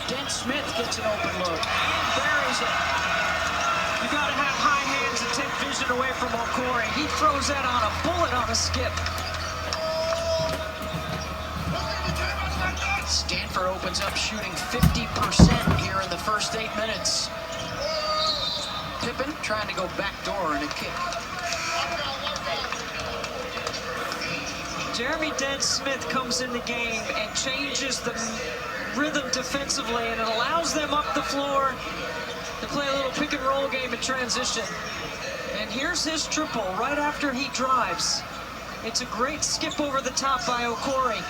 Dent Smith gets an open look and buries it. You gotta have high hands and take vision away from Okori. He throws that on a bullet on a skip. Stanford opens up shooting 50% here in the first 8 minutes. Pippen trying to go backdoor in a kick. Jeremy Dent Smith comes in the game and changes the rhythm defensively, and it allows them up the floor to play a little pick and roll game in transition. And here's his triple right after he drives. It's a great skip over the top by Okori.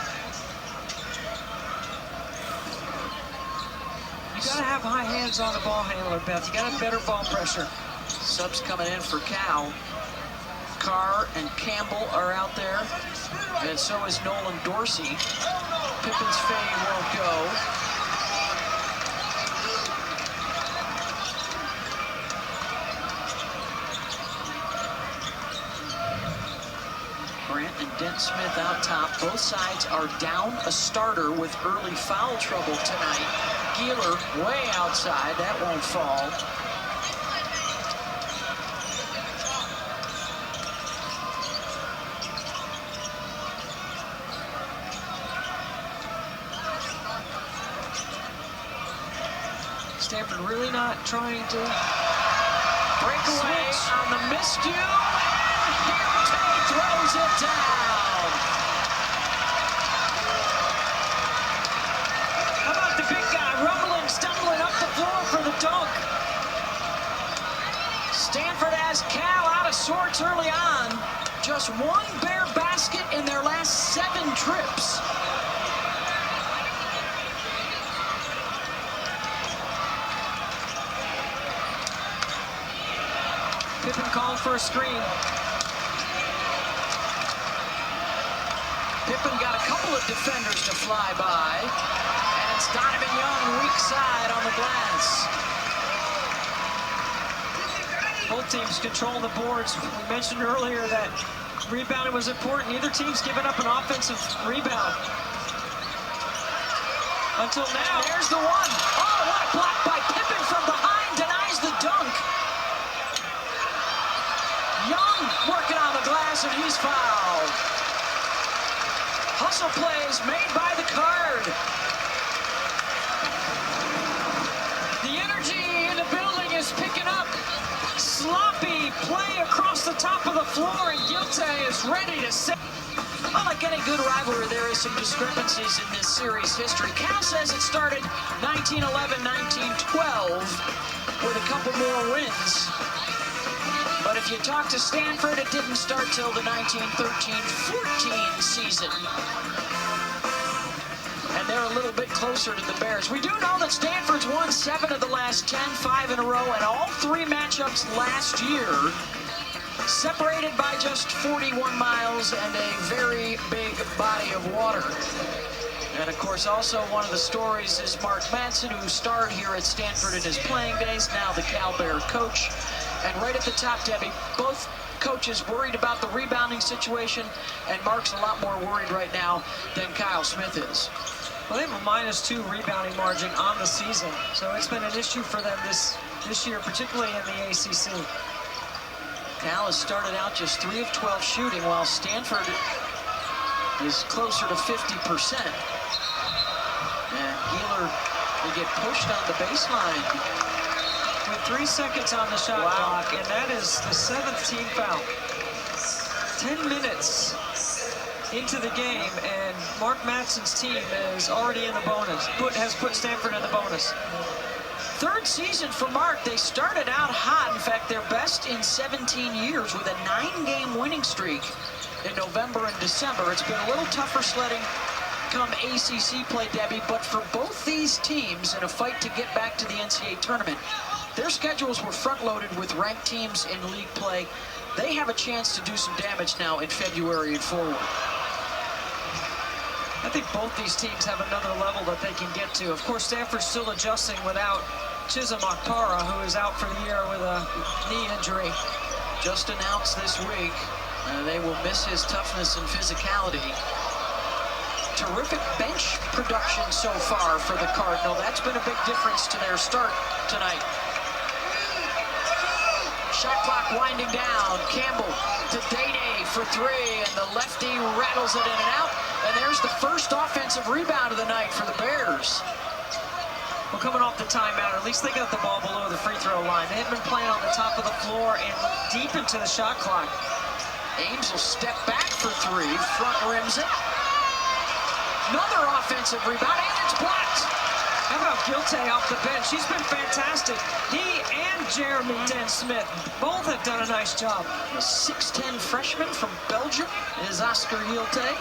You gotta have high hands on the ball handler, Beth. You gotta have better ball pressure. Subs coming in for Cal. Carr and Campbell are out there, and so is Nolan Dorsey. Pippen's fade won't go. Grant and Dent Smith out top. Both sides are down a starter with early foul trouble tonight. Geeler way outside. That won't fall. Stanford really not trying to break away on the miscue, and Harte throws it down. How about the big guy rumbling, stumbling up the floor for the dunk? Stanford has Cal out of sorts early on. Just one bare basket in their last 7 trips. Pippen called for a screen. Pippen got a couple of defenders to fly by, and it's Donovan Young, weak side on the glass. Both teams control the boards. We mentioned earlier that rebounding was important. Neither team's given up an offensive rebound. Until now. And there's the one. Oh, what a block by Pippen from behind, denies the dunk. Young working on the glass, and he's fouled. Hustle plays made by the Card. The energy in the building is picking up. Sloppy play across the top of the floor, and Gilte is ready to set. Well, like any good rivalry, there is some discrepancies in this series history. Cal says it started 1911, 1912 with a couple more wins. But if you talk to Stanford, it didn't start till the 1913-14 season. And they're a little bit closer to the Bears. We do know that Stanford's won 7 of the last 10, 5 in a row, and all 3 matchups last year, separated by just 41 miles and a very big body of water. And of course, also one of the stories is Mark Madsen, who starred here at Stanford in his playing days, now the Cal Bear coach. And right at the top, Debbie, both coaches worried about the rebounding situation, and Mark's a lot more worried right now than Kyle Smith is. Well, they have a -2 rebounding margin on the season, so it's been an issue for them this year, particularly in the ACC. Cal has started out just 3 of 12 shooting, while Stanford is closer to 50%. And Geeler will get pushed on the baseline. With 3 seconds on the shot clock, and that is the 7th team foul. 10 minutes into the game, and Mark Madsen's team is already in the bonus, has put Stanford in the bonus. 3rd season for Mark. They started out hot, in fact, their best in 17 years with a 9-game winning streak in November and December. It's been a little tougher sledding come ACC play, Debbie, but for both these teams in a fight to get back to the NCAA tournament, their schedules were front-loaded with ranked teams in league play. They have a chance to do some damage now in February and forward. I think both these teams have another level that they can get to. Of course, Stanford's still adjusting without Chisholm Okpara, who is out for the year with a knee injury. Just announced this week, they will miss his toughness and physicality. Terrific bench production so far for the Cardinal. That's been a big difference to their start tonight. Shot clock winding down. Campbell to Day-Day for three, and the lefty rattles it in and out. And there's the first offensive rebound of the night for the Bears. Well, coming off the timeout, at least they got the ball below the free throw line. They had been playing on the top of the floor and deep into the shot clock. Ames will step back for three, front rims it. Another offensive rebound, and it's blocked. How about Gilte off the bench? He's been fantastic. He and Jeremy Dent-Smith both have done a nice job. The 6'10" freshman from Belgium is Oscar Gilte.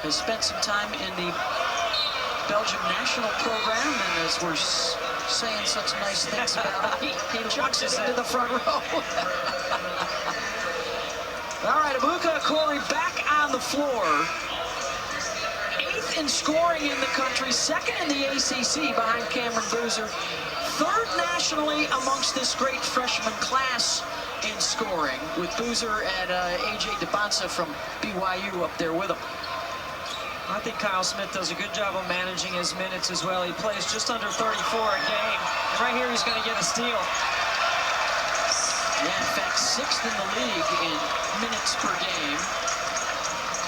Has spent some time in the Belgium national program, and as we're saying such nice things about it, he chucks it into the front row. All right, Abuka Corey back on the floor. 8th in scoring in the country, 2nd in the ACC behind Cameron Boozer. 3rd nationally amongst this great freshman class in scoring, with Boozer and A.J. DeBonsa from BYU up there with him. I think Kyle Smith does a good job of managing his minutes as well. He plays just under 34 a game. And right here, he's going to get a steal. Yeah, in fact, 6th in the league in minutes per game.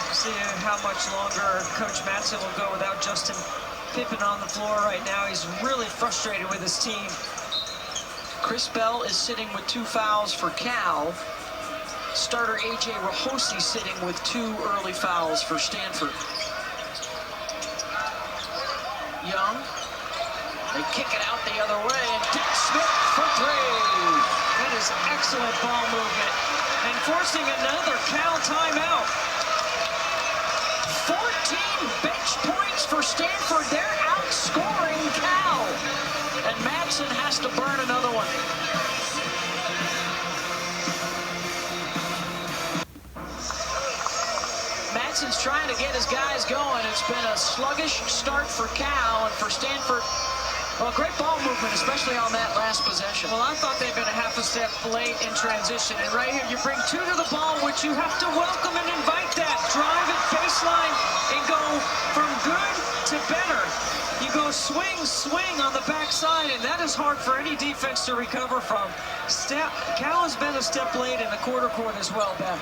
See how much longer Coach Matson will go without Justin Pippen on the floor right now. He's really frustrated with his team. Chris Bell is sitting with 2 fouls for Cal. Starter A.J. Rahosi sitting with 2 early fouls for Stanford. Young, they kick it out the other way, and Dent-Smith for three. That is excellent ball movement, and forcing another Cal timeout. 14 bench points for Stanford. They're outscoring Cal, and Madsen has to burn another one. Madsen's trying to get his guys going. It's been a sluggish start for Cal, and for Stanford, well, great ball movement, especially on that last possession. Well, I thought they'd been a half a step late in transition, and right here you bring 2 to the ball, which you have to welcome and invite that. Drive it baseline and go from good to better. You go swing, swing on the backside, and that is hard for any defense to recover from. Cal has been a step late in the quarter court as well, Ben.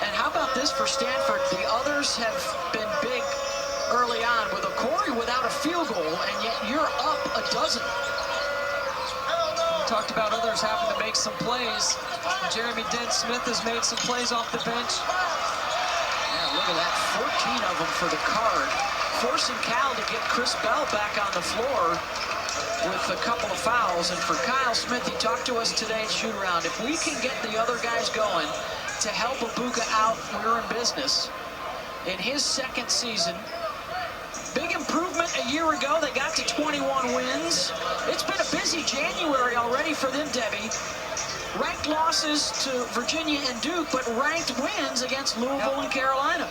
And how about this for Stanford? The others have been big early on, with a Corey without a field goal, and yet you're up a dozen. We talked about others having to make some plays. Jeremy Dent-Smith has made some plays off the bench. Yeah, look at that, 14 of them for the Card. Forcing Cal to get Chris Bell back on the floor with a couple of fouls. And for Kyle Smith, he talked to us today at shoot-around. If we can get the other guys going to help Abuka out, we're in business. In his 2nd season, big improvement a year ago. They got to 21 wins. It's been a busy January already for them, Debbie. Ranked losses to Virginia and Duke, but ranked wins against Louisville and Carolina.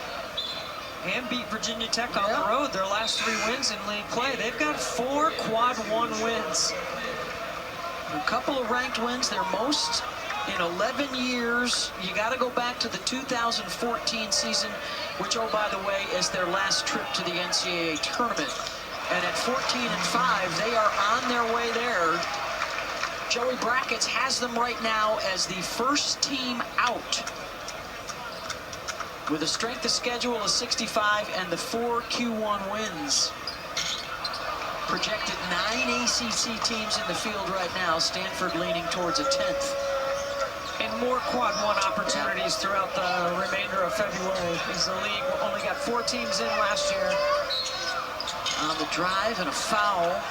And beat Virginia Tech on the road, their last 3 wins in league play. They've got 4 quad 1 wins. A couple of ranked wins, their most in 11 years. You got to go back to the 2014 season, which, oh, by the way, is their last trip to the NCAA tournament. And at 14-5, they are on their way there. Joey Brackets has them right now as the first team out, with a strength of schedule of 65 and the 4 Q1 wins. Projected 9 ACC teams in the field right now. Stanford leaning towards a 10th. And more quad 1 opportunities throughout the remainder of February, as the league only got 4 teams in last year. On the drive, and a foul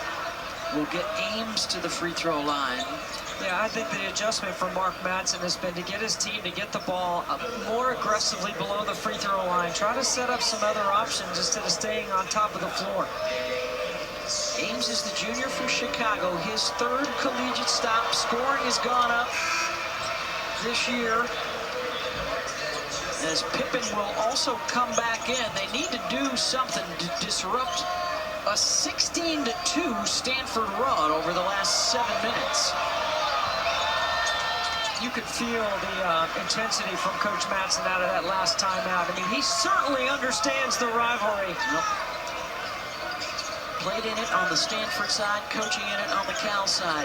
will get Ames to the free throw line. Yeah, I think the adjustment for Mark Madsen has been to get his team to get the ball more aggressively below the free throw line. Try to set up some other options instead of staying on top of the floor. Ames is the junior from Chicago. His 3rd collegiate stop. Scoring has gone up this year, as Pippen will also come back in. They need to do something to disrupt a 16-2 Stanford run over the last 7 minutes. You could feel the intensity from Coach Matson out of that last timeout. I mean, he certainly understands the rivalry. Yep. Played in it on the Stanford side, coaching in it on the Cal side.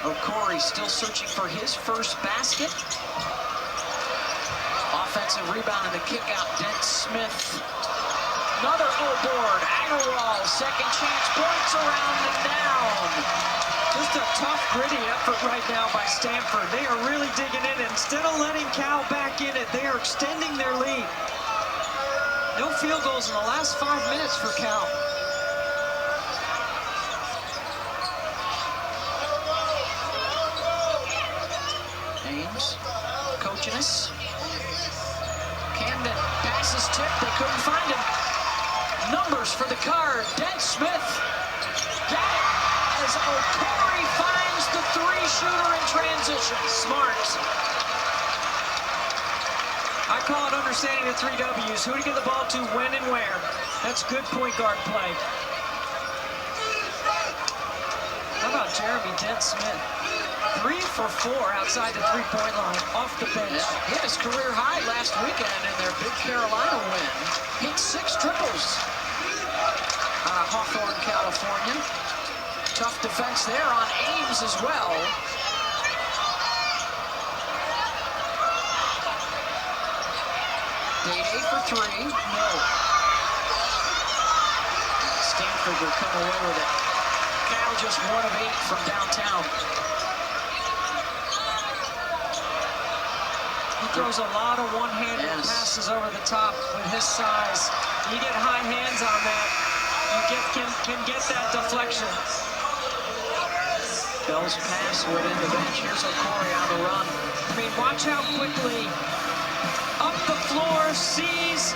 O'Corey still searching for his first basket. Offensive rebound and the kick out, Dent Smith. Another O-board, Agarwal, second chance points around and down. Just a tough, gritty effort right now by Stanford. They are really digging in. Instead of letting Cal back in it, they are extending their lead. No field goals in the last 5 minutes for Cal. Ames, coaching us. Camden passes tip, they couldn't find him. Numbers for the card, Dent Smith. Got it as O'Corey finds the three-shooter in transition. Smart. I call it understanding the 3 W's. Who to get the ball to, when, and where. That's good point guard play. How about Jeremy Dent Smith? 3 for 4 outside the three-point line, off the bench. Yeah, hit his career high last weekend in their big Carolina win. Hit 6 triples out of Hawthorne, California. Tough defense there on Ames as well. Day for 3, no. Stanford will come away with it. Cal just 1 of 8 from downtown. He throws a lot of one-handed passes over the top with his size. You get high hands on that, you can get that deflection. Bell's pass went in the bench. Here's O'Corey on the run. I mean, watch how quickly up the floor, sees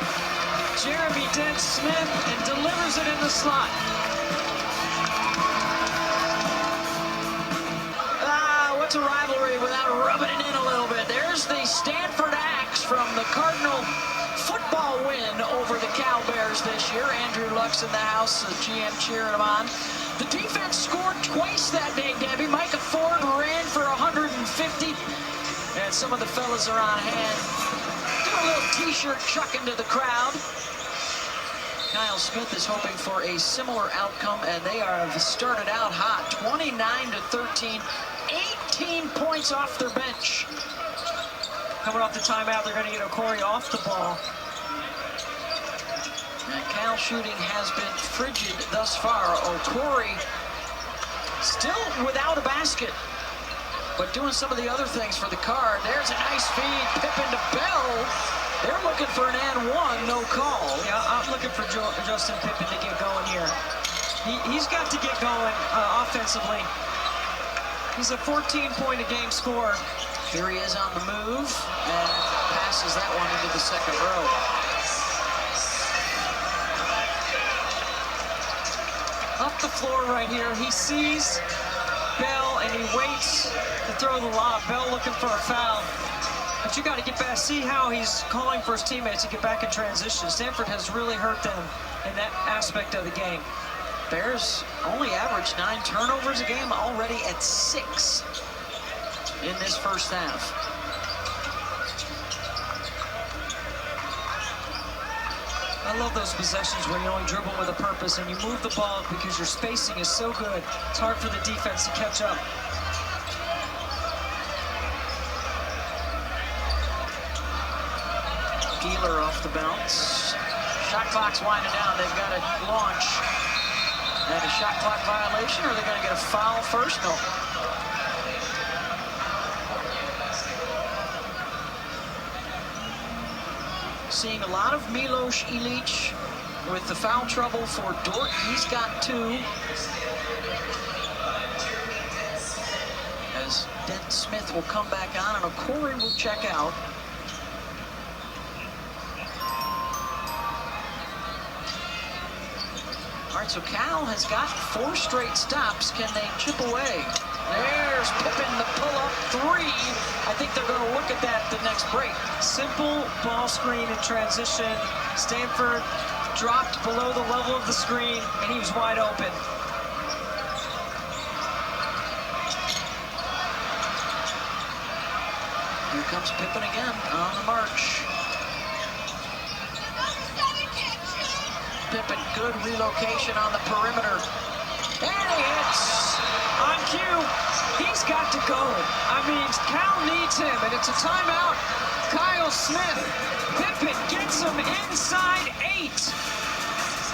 Jeremy Dent Smith and delivers it in the slot. What's a rivalry without rubbing it in a little bit? There's the Stanford Axe from the Cardinal football win over the Cal Bears this year. Andrew Luck's in the house, the GM cheering him on. The defense scored twice that day, Debbie. Micah Ford ran for 150. And some of the fellas are on hand. Do a little t-shirt chuck into the crowd. Kyle Smith is hoping for a similar outcome, and they have started out hot. 29-13, 18 points off their bench. Coming off the timeout, they're going to get O'Corey off the ball. And Cal shooting has been frigid thus far. O'Corey still without a basket, but doing some of the other things for the Card. There's a nice feed, Pippen to Bell. They're looking for an and one, no call. Yeah, I'm looking for Justin Pippen to get going here. He's got to get going offensively. He's a 14-point-a-game scorer. Here he is on the move and passes that one into the second row. Up the floor right here. He sees Bell and he waits to throw the lob. Bell looking for a foul. But you got to get back, see how he's calling for his teammates to get back in transition. Stanford has really hurt them in that aspect of the game. Bears only averaged 9 turnovers a game, already at 6 in this first half. I love those possessions where you only dribble with a purpose and you move the ball because your spacing is so good. It's hard for the defense to catch up. Keeler off the bounce. Shot clock's winding down. They've got to launch. And a shot clock violation, or are they going to get a foul first? No. Seeing a lot of Milos Ilic with the foul trouble for Dort. He's got 2. As Dent Smith will come back on and O'Corey will check out. All right, so Cal has got 4 straight stops. Can they chip away? There's Pippen, the pull-up 3. I think they're going to look at that the next break. Simple ball screen in transition. Stanford dropped below the level of the screen, and he was wide open. comes Pippen again on the march. Pippen, good relocation on the perimeter. And he hits on cue. He's got to go. I mean, Cal needs him, and it's a timeout. Kyle Smith. Pippen gets him inside 8.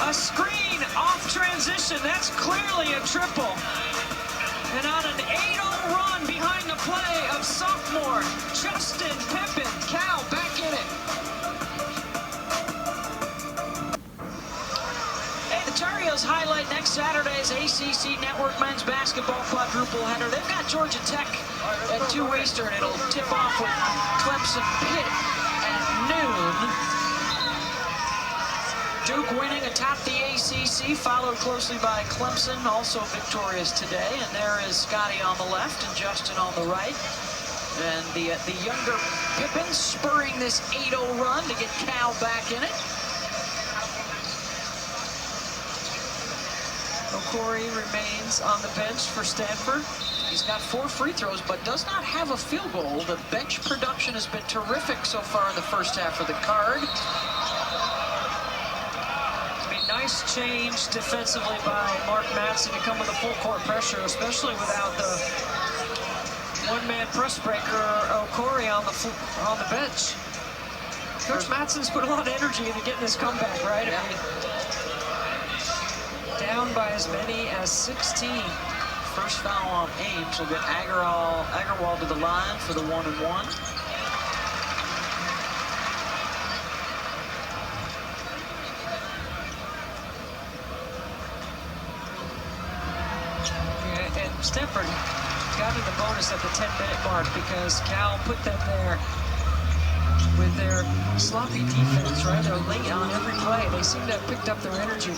A screen off transition. That's clearly a triple. And on an 8-0 run behind the play of sophomore Justin Pippen, Cal back in it. Tar Heels highlight next Saturday's ACC Network men's basketball quadruple header. They've got Georgia Tech at 2 Eastern. It'll tip off with Clemson Pitt at noon. Duke winning atop the ACC, followed closely by Clemson, also victorious today. And there is Scotty on the left and Justin on the right. And the younger Pippen spurring this 8-0 run to get Cal back in it. Corey remains on the bench for Stanford. He's got 4 free throws, but does not have a field goal. The bench production has been terrific so far in the first half of the card. I mean, nice change defensively by Mark Madsen to come with a full court pressure, especially without the one-man press breaker Corey on the bench. Coach Madsen's put a lot of energy into getting this comeback, right? Yeah. I mean, down by as many as 16. First foul on Ames will get Agarwal to the line for the 1-and-1. Yeah, and Stanford got in the bonus at the 10-minute mark because Cal put them there with their sloppy defense, right? They're late on every play. They seem to have picked up their energy.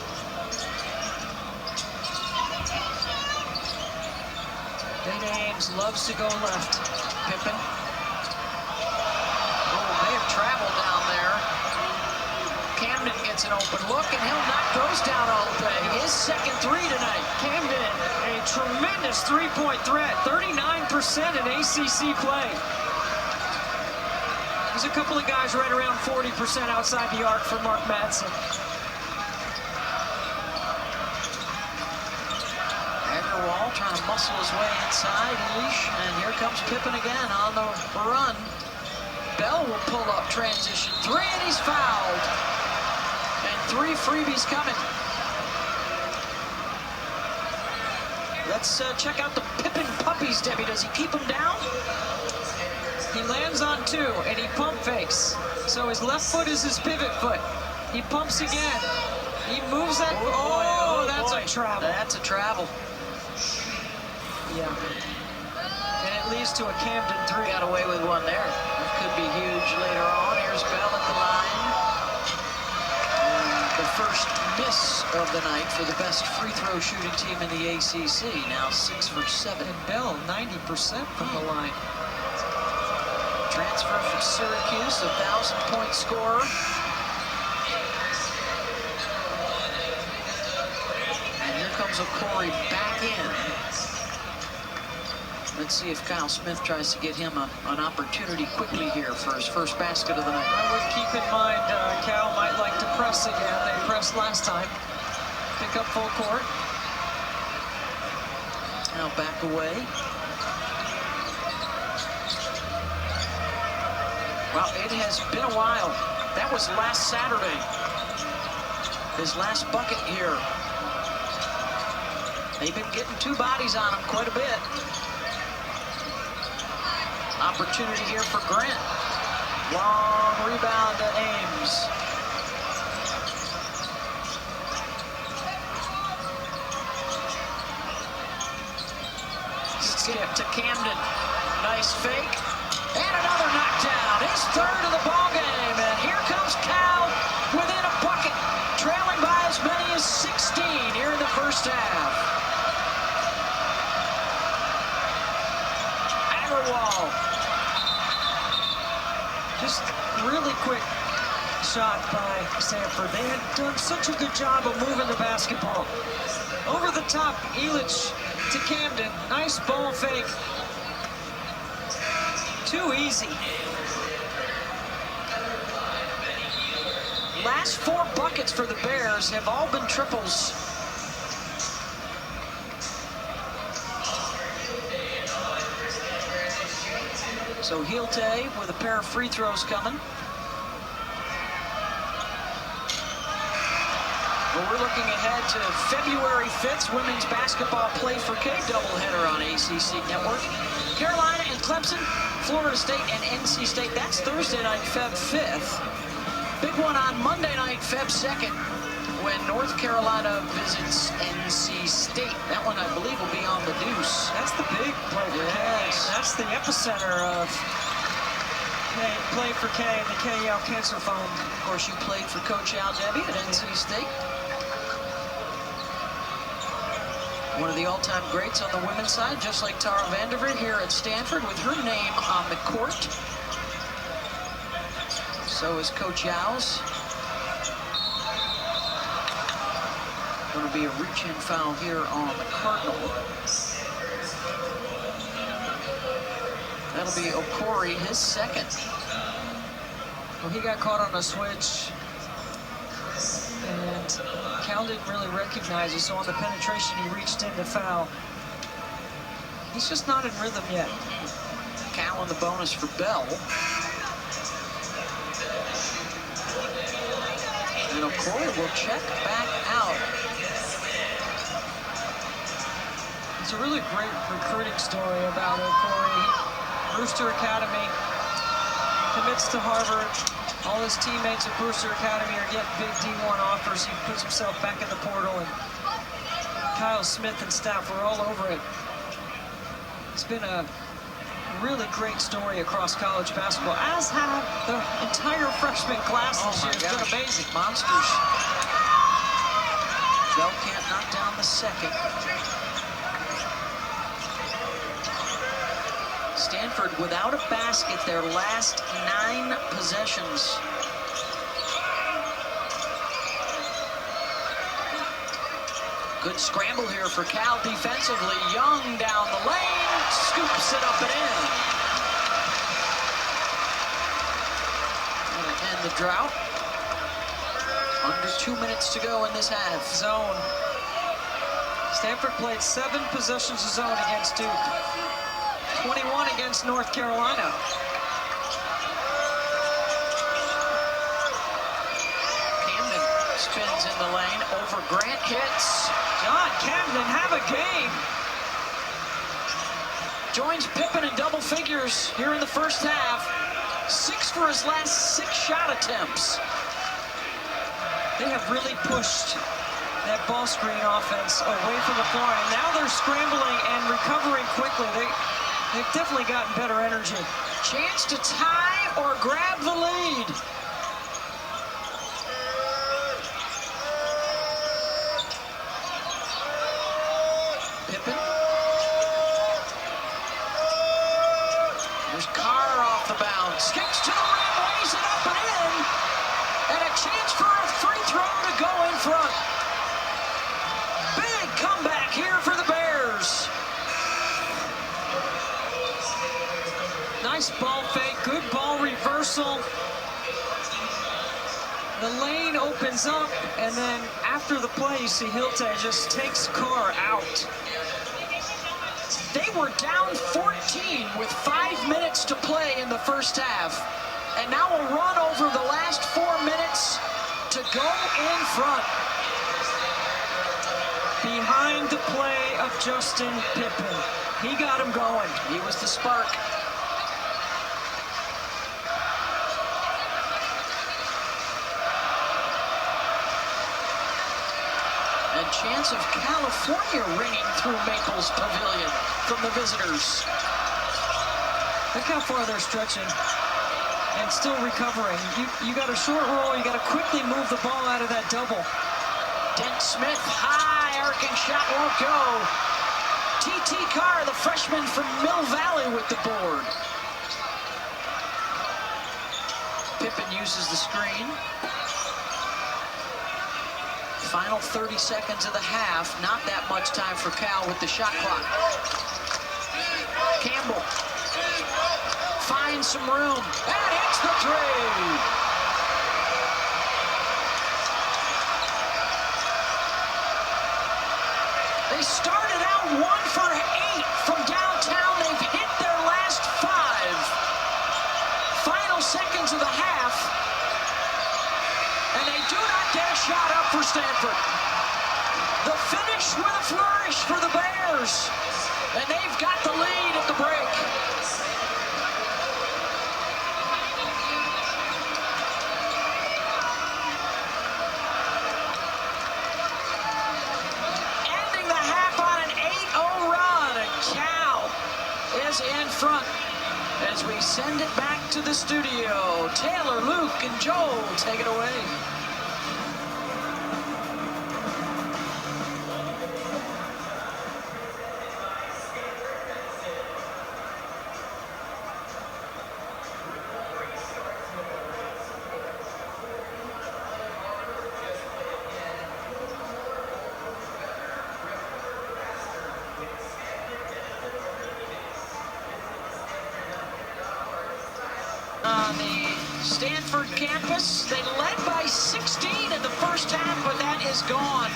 Ames loves to go left. Pippen. Oh, may have traveled down there. Camden gets an open look, and he'll knock those down all day. His second 3 tonight. Camden, a tremendous three-point threat. 39% in ACC play. There's a couple of guys right around 40% outside the arc for Mark Madsen. Wall trying to muscle his way inside, Leash, and here comes Pippen again on the run. Bell will pull up transition 3, and he's fouled. And 3 freebies coming. Let's check out the Pippen puppies, Debbie. Does he keep them down? He lands on 2, and he pump fakes. So his left foot is his pivot foot. He pumps again. He moves that. Oh, that's a travel. That's a travel. Yeah. And it leads to a Camden 3. Got away with one there. That could be huge later on. Here's Bell at the line. And the first miss of the night for the best free throw shooting team in the ACC. Now 6 for 7. And Bell, 90% from the line. Transfer from Syracuse, 1,000-point scorer. And here comes Corey back in. Let's see if Kyle Smith tries to get him an opportunity quickly here for his first basket of the night. I would keep in mind Cal might like to press again. They pressed last time. Pick up full court. Now back away. Well, it has been a while. That was last Saturday. His last bucket here. They've been getting 2 bodies on him quite a bit. Opportunity here for Grant. Long rebound to Ames. Skip to Camden. Nice fake. And another knockdown. His 3rd of the ballgame. And here comes Cal within a bucket. Trailing by as many as 16 here in the first half. Agarwal. Just really quick shot by Stanford. They had done such a good job of moving the basketball. Over the top, Elich to Camden. Nice ball fake. Too easy. Last 4 buckets for the Bears have all been triples. So Hilte with a pair of free throws coming. Well, we're looking ahead to February 5th, women's basketball Play for K doubleheader on ACC Network. Carolina and Clemson, Florida State and NC State. That's Thursday night, Feb 5th. Big one on Monday night, Feb 2nd, when North Carolina visits NC State. That one, I believe, will be on the Deuce. That's the big Play for K. That's the epicenter of Play for K and the KL Cancer Foam. Of course, you played for Coach Al Debbie at NC State. One of the all-time greats on the women's side, just like Tara Vanderveer here at Stanford with her name on the court. So is Coach Yao's. Going to be a reach-in foul here on the Cardinal. That'll be Okori, his second. Well, he got caught on a switch, and Cal didn't really recognize it, so on the penetration, he reached in to foul. He's just not in rhythm yet. Cal in the bonus for Bell. And Okori will check back out. It's a really great recruiting story about Okori. Brewster Academy, commits to Harvard. All his teammates at Brewster Academy are getting big D1 offers. He puts himself back in the portal, and Kyle Smith and staff are all over it. It's been a really great story across college basketball, as have the entire freshman class this year. It's been amazing. Monsters. Bell can't knock down the second. Stanford without a basket their last 9 possessions. Good scramble here for Cal defensively. Young down the lane, scoops it up and in. Gonna end the drought. Under 2 minutes to go in this half. Zone. Stanford played 7 possessions of zone against Duke. 21 against North Carolina. Camden spins in the lane, over Grant, hits. John Camden, have a game. Joins Pippen in double figures here in the first half. 6 for his last 6 shot attempts. They have really pushed that ball screen offense away from the floor, and now they're scrambling and recovering quickly. They've definitely gotten better energy. Chance to tie or grab the lead. Pippen. There's Carr off the bounce. Skips to the rim, lays it up and in. And a chance for a free throw to go in front. Big comeback here for the Bears. Nice ball fake, good ball reversal. The lane opens up, and then after the play, you see Hilte just takes Carr out. They were down 14 with 5 minutes to play in the first half. And now a run over the last 4 minutes to go in front. Behind the play of Justin Pippen. He got him going. He was the spark. And chance of California ringing through Maples Pavilion from the visitors. Look how far they're stretching and still recovering. You got a short roll, you got to quickly move the ball out of that double. Dent Smith, high, arcing shot won't go. T.T. Carr, the freshman from Mill Valley with the board. Pippen uses the screen. Final 30 seconds of the half. Not that much time for Cal with the shot clock. Campbell finds some room and hits the three. They started out 1 for 8 from downtown. They've hit their last 5. Final seconds of the half, and they do not get a shot up for Stanford. The finish with a flourish for the Bears, and they've got the lead at the break. Ending the half on an 8-0 run, and Cal is in front as we send it back to the studio. Taylor, Luke, and Joel, take it away. On the Stanford campus, they led by 16 in the first half, but that is gone.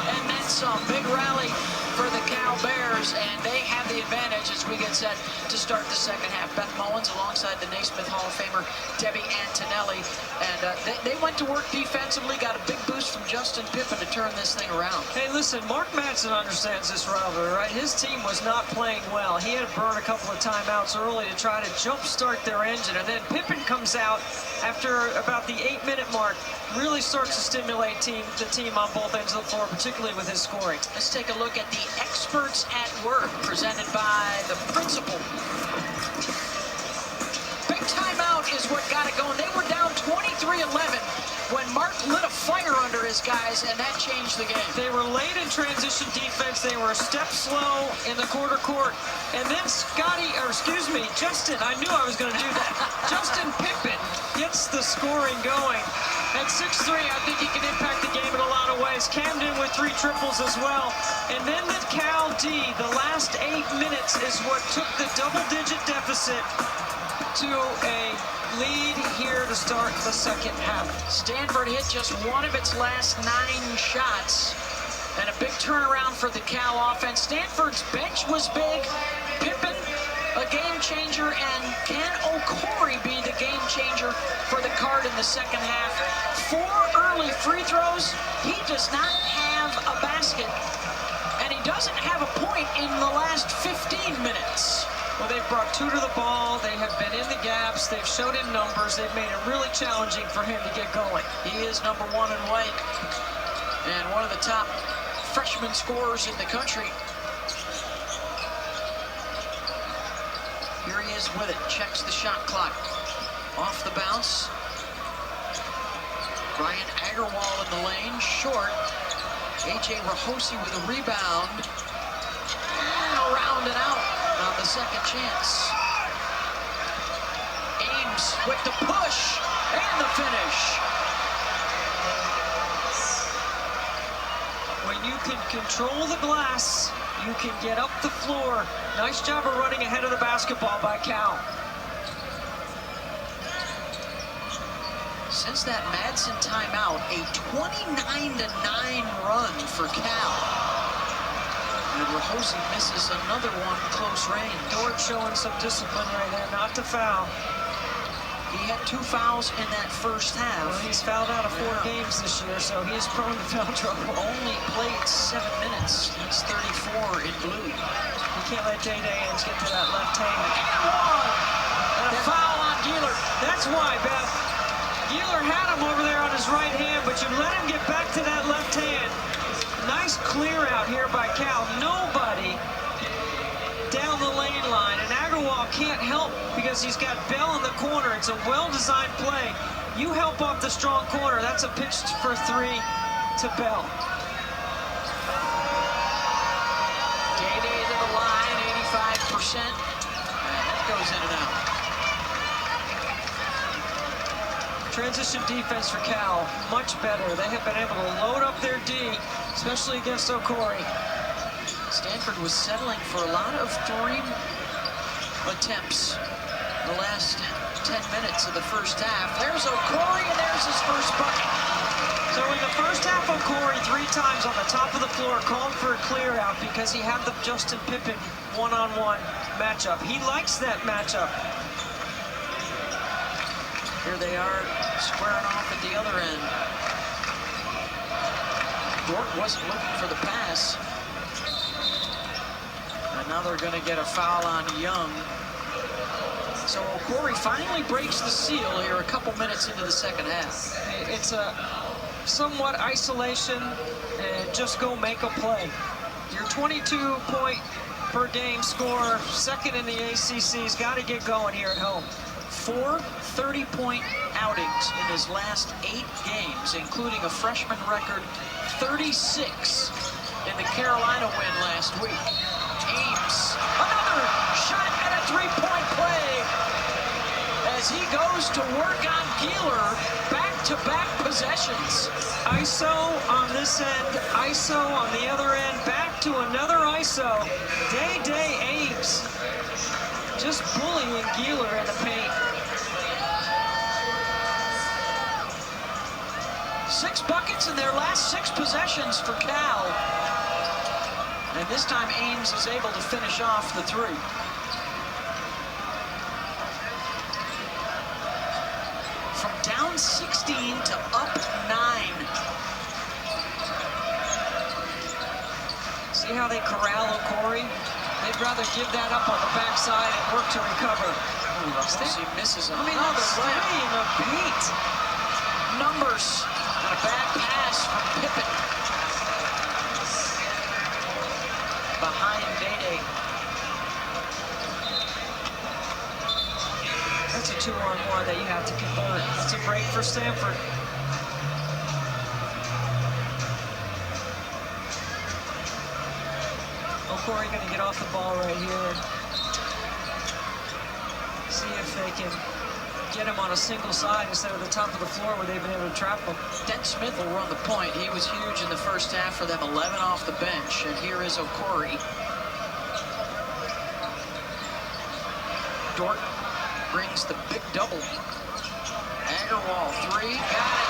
And then some. Big rally for the Cal Bears, and they have the advantage as we get set to start the second half. Beth Mullins alongside the Naismith Hall of Famer Debbie Antonelli, and they went to work defensively, got a big boost from Justin Pippen to turn this thing around. Hey, listen, Mark Madsen understands this rivalry, right? His team was not playing well. He had to burn a couple of timeouts early to try to jumpstart their engine, and then Pippen comes out after about the 8-minute mark, really starts to stimulate the team on both ends of the floor, particularly with his scoring. Let's take a look at the experts at work presented by the principal. Big timeout is what got it going. They were down 23-11 when Mark lit a fire under his guys, and that changed the game. They were late in transition defense. They were a step slow in the quarter court. And then Justin, I knew I was going to do that. Justin Pippen gets the scoring going. At 6'3", I think he can impact the game in a lot of ways. Camden with 3 triples as well. And then the Cal D, the last 8 minutes is what took the double-digit deficit to a lead here to start the second half. Stanford hit just one of its last 9 shots, and a big turnaround for the Cal offense. Stanford's bench was big. Pippen, a game changer, and can Okori be the game changer for the Card in the second half? 4 early free throws. He does not have a basket, and he doesn't have a point in the last 15 minutes. Well, they've brought 2 to the ball. They have been in the gaps. They've showed him numbers. They've made it really challenging for him to get going. He is #1 in weight and one of the top freshman scorers in the country. Here he is with it. Checks the shot clock. Off the bounce. Brian Agarwal in the lane. Short. A.J. Rahosi with a rebound. And around and out on the second chance. Ames with the push and the finish. When you can control the glass, you can get up the floor. Nice job of running ahead of the basketball by Cal. Since that Madsen timeout, a 29-9 run for Cal. And Rahosi misses another one close range. Dort showing some discipline right there, not to foul. He had 2 fouls in that first half. Well, he's fouled out of 4 games this year, so he is prone to foul trouble. Only played 7 minutes. That's 34 in blue. You can't let Day Ames get to that left hand. And one! And a foul on Geeler. That's why, Beth. Geeler had him over there on his right hand, but you let him get back to that left hand. Nice clear out here by Cal. Nobody down the lane line, and Agarwal can't help because he's got Bell in the corner. It's a well-designed play. You help off the strong corner. That's a pitch for 3 to Bell. Day to the line, 85%. And that goes in and out. Transition defense for Cal, much better. They have been able to load up their D, especially against Okori. Stanford was settling for a lot of 3 attempts the last 10 minutes of the first half. There's O'Corey, and there's his first bucket. So in the first half, O'Corey 3 times on the top of the floor called for a clear out because he had the Justin Pippen one-on-one matchup. He likes that matchup. Here they are squaring off at the other end. Dort wasn't looking for the pass. And now they're going to get a foul on Young. So O'Corey finally breaks the seal here a couple minutes into the second half. It's a somewhat isolation and just go make a play. Your 22-point per game scorer, second in the ACC's got to get going here at home. 4 30-point outings in his last 8 games, including a freshman record 36 in the Carolina win last week. Ames, another shot and a 3-point play as he goes to work on Keeler. Back-to-back possessions. ISO on this end, ISO on the other end, back to another ISO. Day Ames just bullying Keeler in the paint. 6 buckets in their last 6 possessions for Cal. And this time Ames is able to finish off the 3. From down 16 to up 9. See how they corral O'Corey? They'd rather give that up on the backside and work to recover. He misses a another play in the paint. Numbers. And a bad pass from Pippen. Behind Day. That's a 2-on-1 that you have to convert. It's a break for Stanford. O'Corey going to get off the ball right here. See if they can get him on a single side instead of the top of the floor where they've been able to trap him. Dent Smith will run the point. He was huge in the first half for them, 11 off the bench. And here is O'Corey. Dort brings the big double. Agarwal, 3, got it.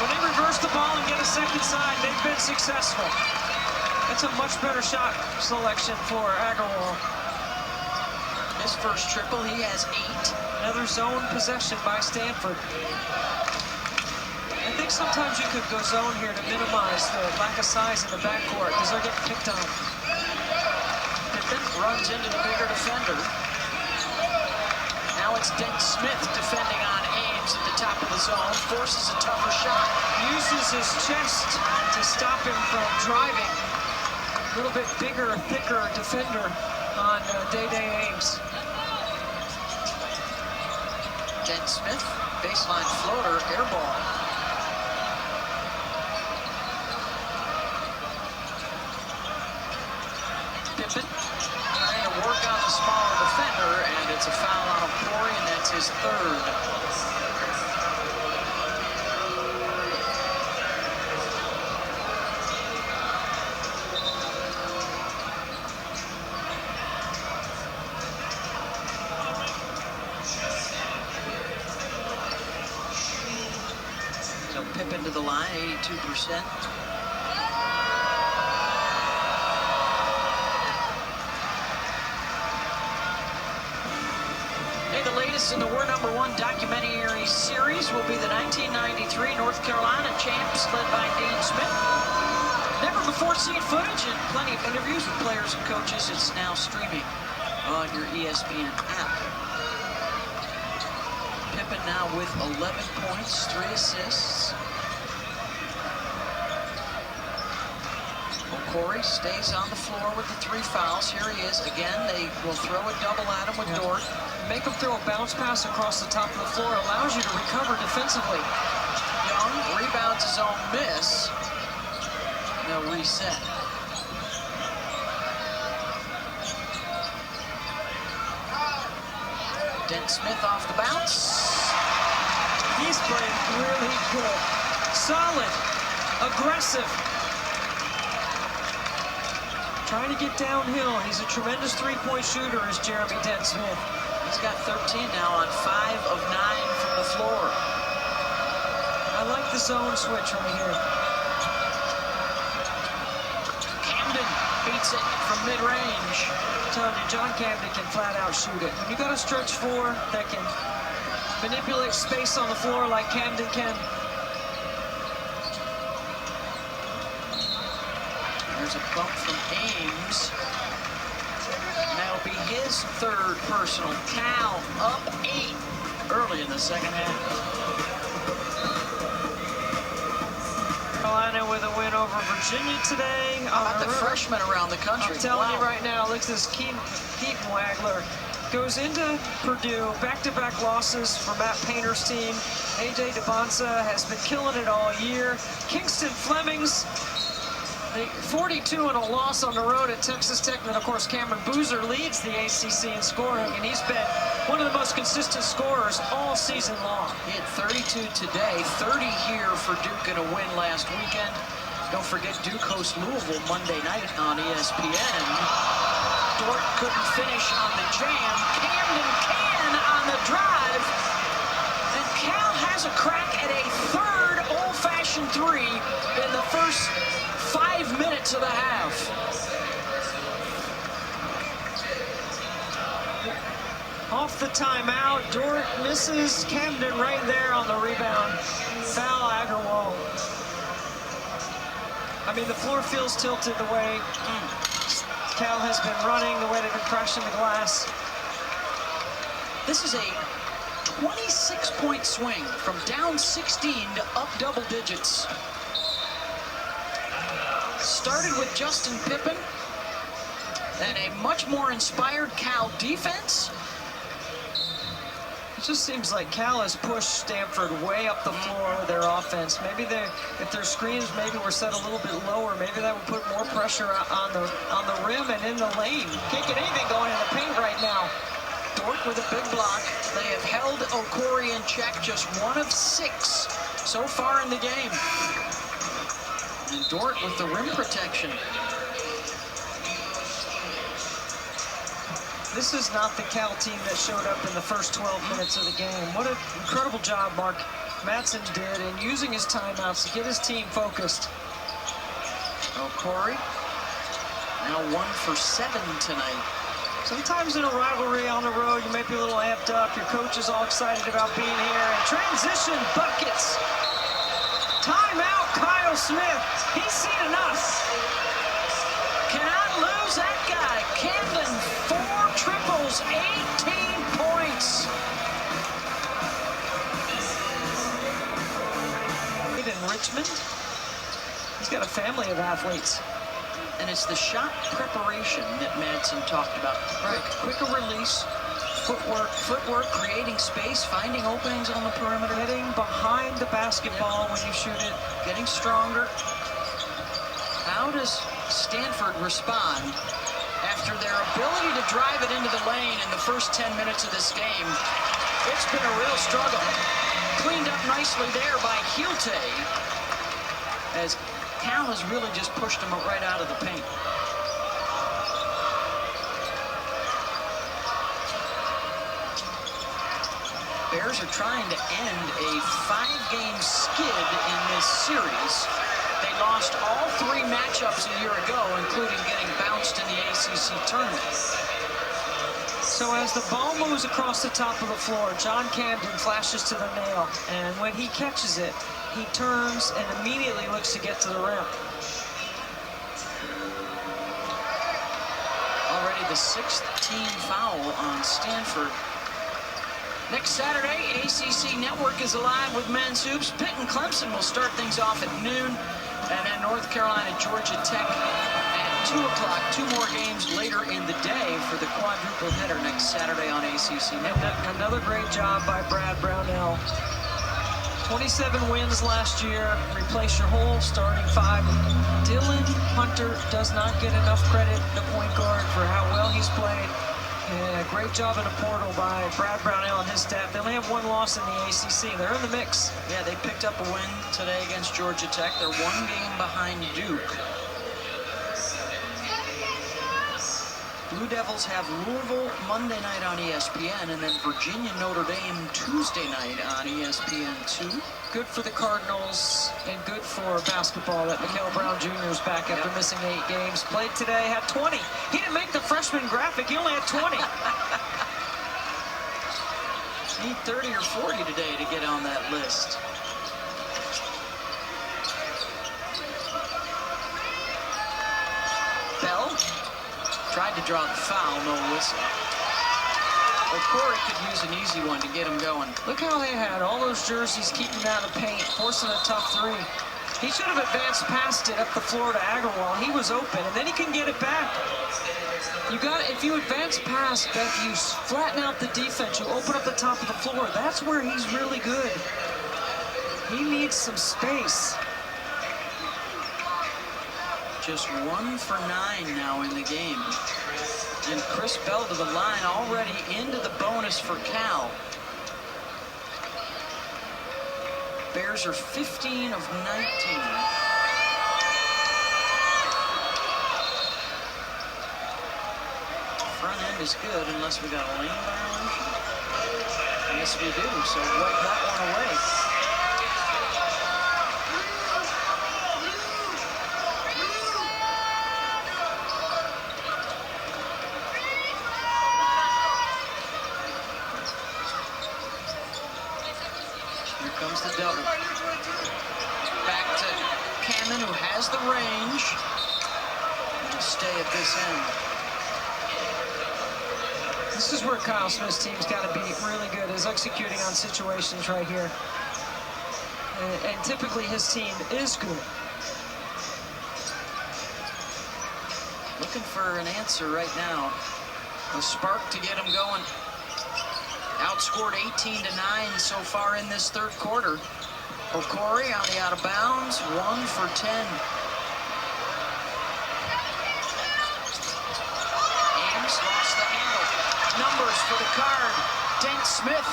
When they reverse the ball and get a second side, they've been successful. That's a much better shot selection for Agarwal. His first triple, he has 8. Another zone possession by Stanford. I think sometimes you could go zone here to minimize the lack of size in the backcourt because they're getting picked on. Pippen runs into the bigger defender. Now it's Dent Smith defending on Ames at the top of the zone, forces a tougher shot. Uses his chest to stop him from driving. A little bit bigger, thicker defender on Day Ames. Dent Smith, baseline floater, air ball. Pippen trying to work on the smaller defender, and it's a foul on O'Corey, and that's his 3rd. Pippen to the line, 82%. Hey, the latest in the We're Number One documentary series will be the 1993 North Carolina champs led by Dean Smith. Never before seen footage and plenty of interviews with players and coaches. It's now streaming on your ESPN app. Pippen now with 11 points, 3 assists. O'Corey stays on the floor with the 3 fouls. Here he is again. They will throw a double at him with Dort. Make him throw a bounce pass across the top of the floor. Allows you to recover defensively. Young rebounds his own miss. They'll reset. Dent Smith off the bounce. He's playing really good. Solid. Aggressive. trying to get downhill. He's a tremendous three-point shooter, is Jeremy Dent-Smith. He's got 13 now on 5 of 9 from the floor. I like the zone switch right here. Camden beats it from mid-range. I'm telling you, John Camden can flat out shoot it. When you got a stretch four that can manipulate space on the floor like Camden can. There's a bump from Ames. And that'll be his third personal. Cal up 8 early in the second half. Carolina with a win over Virginia today. How about the freshmen around the country? I'm telling you right now, look at this Keaton Wagler. Goes into Purdue, back-to-back losses for Matt Painter's team. A.J. DeBonza has been killing it all year. Kingston Flemings, 42 and a loss on the road at Texas Tech. And then, of course, Cameron Boozer leads the ACC in scoring, and he's been one of the most consistent scorers all season long. He had 32 today, 30 here for Duke in a win last weekend. Don't forget Duke hosts Louisville Monday night on ESPN. Dort couldn't finish on the jam. Camden can on the drive. And Cal has a crack at a third old-fashioned three in the first 5 minutes of the half. Off the timeout, Dort misses. Camden right there on the rebound. Foul Agarwal. I mean, the floor feels tilted the way Cal has been running, the way they've been crashing the glass. This is a 26-point swing from down 16 to up double digits. Started with Justin Pippen and a much more inspired Cal defense. It just seems like Cal has pushed Stanford way up the floor with their offense. Maybe if their screens maybe were set a little bit lower, maybe that would put more pressure on the rim and in the lane. Can't get anything going in the paint right now. Dort with a big block. They have held Okori in check, just 1 of 6 so far in the game. And Dort with the rim protection. This is not the Cal team that showed up in the first 12 minutes of the game. What an incredible job Mark Madsen did in using his timeouts to get his team focused. Okori now 1 for 7 tonight. Sometimes in a rivalry on the road, you may be a little amped up. Your coach is all excited about being here. And transition buckets. Timeout, Kyle Smith. He's seen enough. Cannot lose that guy. Camden, 4 triples, 18 points. In Richmond, he's got a family of athletes. And it's the shot preparation that Madsen talked about. Right. Quicker release, footwork, creating space, finding openings on the perimeter. Getting behind the basketball when you shoot it. Getting stronger. How does Stanford respond after their ability to drive it into the lane in the first 10 minutes of this game? It's been a real struggle. Cleaned up nicely there by Hielte, as Cal has really just pushed him right out of the paint. Bears are trying to end a 5-game skid in this series. They lost all 3 matchups a year ago, including getting bounced in the ACC tournament. So as the ball moves across the top of the floor, John Camden flashes to the nail, and when he catches it, he turns and immediately looks to get to the rim. Already the 6th team foul on Stanford. Next Saturday, ACC Network is alive with men's hoops. Pitt and Clemson will start things off at noon, and then North Carolina, Georgia Tech at 2 o'clock. 2 more games later in the day for the quadruple header next Saturday on ACC Network. Another great job by Brad Brownell. 27 wins last year. Replace your whole starting 5. Dylan Hunter does not get enough credit, the point guard, for how well he's played. Yeah, great job in the portal by Brad Brownell and his staff. They only have 1 loss in the ACC. They're in the mix. Yeah, they picked up a win today against Georgia Tech. They're 1 game behind Duke. Blue Devils have Louisville Monday night on ESPN, and then Virginia Notre Dame Tuesday night on ESPN2. Good for the Cardinals and good for basketball that Mikael Brown Jr. is back after missing 8 games. Played today, had 20. He didn't make the freshman graphic, he only had 20. Need 30 or 40 today to get on that list. Bell tried to draw the foul, no whistle. But Corey could use an easy one to get him going. Look how they had all those jerseys keeping him out of the paint, forcing a tough 3. He should have advanced past it up the floor to Agarwal. He was open, and then he can get it back. You got, if you advance past, if you flatten out the defense, you open up the top of the floor. That's where he's really good. He needs some space. Just 1 for 9 now in the game. And Chris Bell to the line, already into the bonus for Cal. Bears are 15 of 19. Front end is good unless we got a lane violation. Yes, we do, so wipe that one away. Comes the double. Back to Cannon, who has the range. He'll stay at this end. This is where Kyle Smith's team's got to be really good, is executing on situations right here. And typically his team is good. Looking for an answer right now. A spark to get him going. Outscored 18-9 so far in this third quarter. Okori on the out of bounds, 1 for 10. Ames lost the handle. Numbers for the Card. Dent Smith.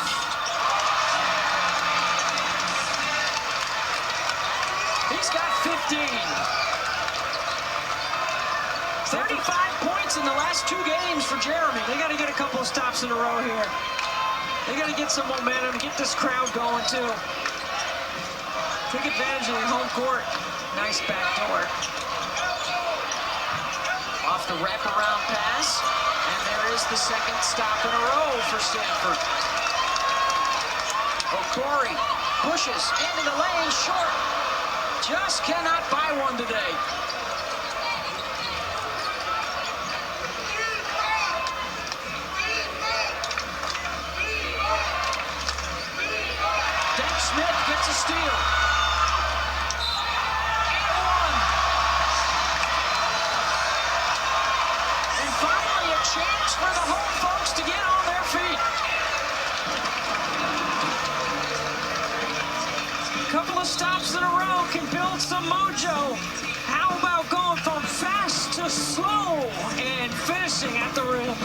He's got 15. 35 points in the last 2 games for Jeremy. They got to get a couple of stops in a row here. They got to get some momentum, get this crowd going too. Take advantage of your home court. Nice back door. Off the wraparound pass, and there is the second stop in a row for Stanford. Okori pushes into the lane, short. Just cannot buy one today. Smith gets a steal. And 1. And finally a chance for the home folks to get on their feet. A couple of stops in a row can build some mojo. How about going from fast to slow and finishing at the rim?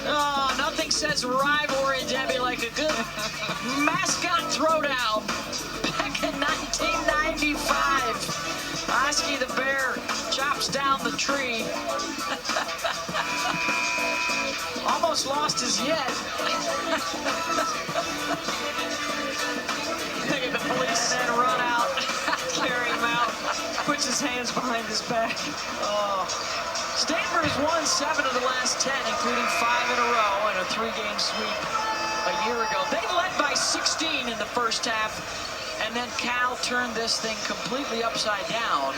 Oh, nothing says rivalry, Debbie, like a good mascot throwdown back in 1995. Oski the Bear chops down the tree. Almost lost his yet. Look at the policeman run out, carry him out, puts his hands behind his back. Oh. Stanford has won 7 of the last 10, including 5 in a row and a 3-game sweep a year ago. They led by 16 in the first half, and then Cal turned this thing completely upside down.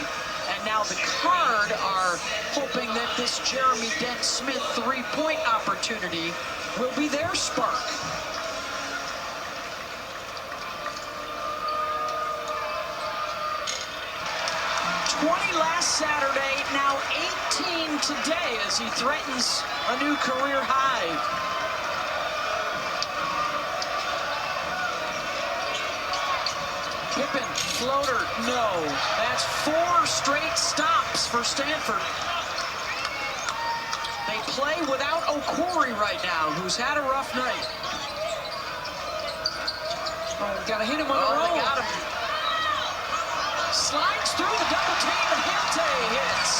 And now the Card are hoping that this Jeremy Dent Smith 3-point opportunity will be their spark. Last Saturday, now 18 today as he threatens a new career high. Pippen, floater, no. That's 4 straight stops for Stanford. They play without Okori right now, who's had a rough night. Oh, got to hit him on the roll. They got him. Slides through the double team, and Hinte hits.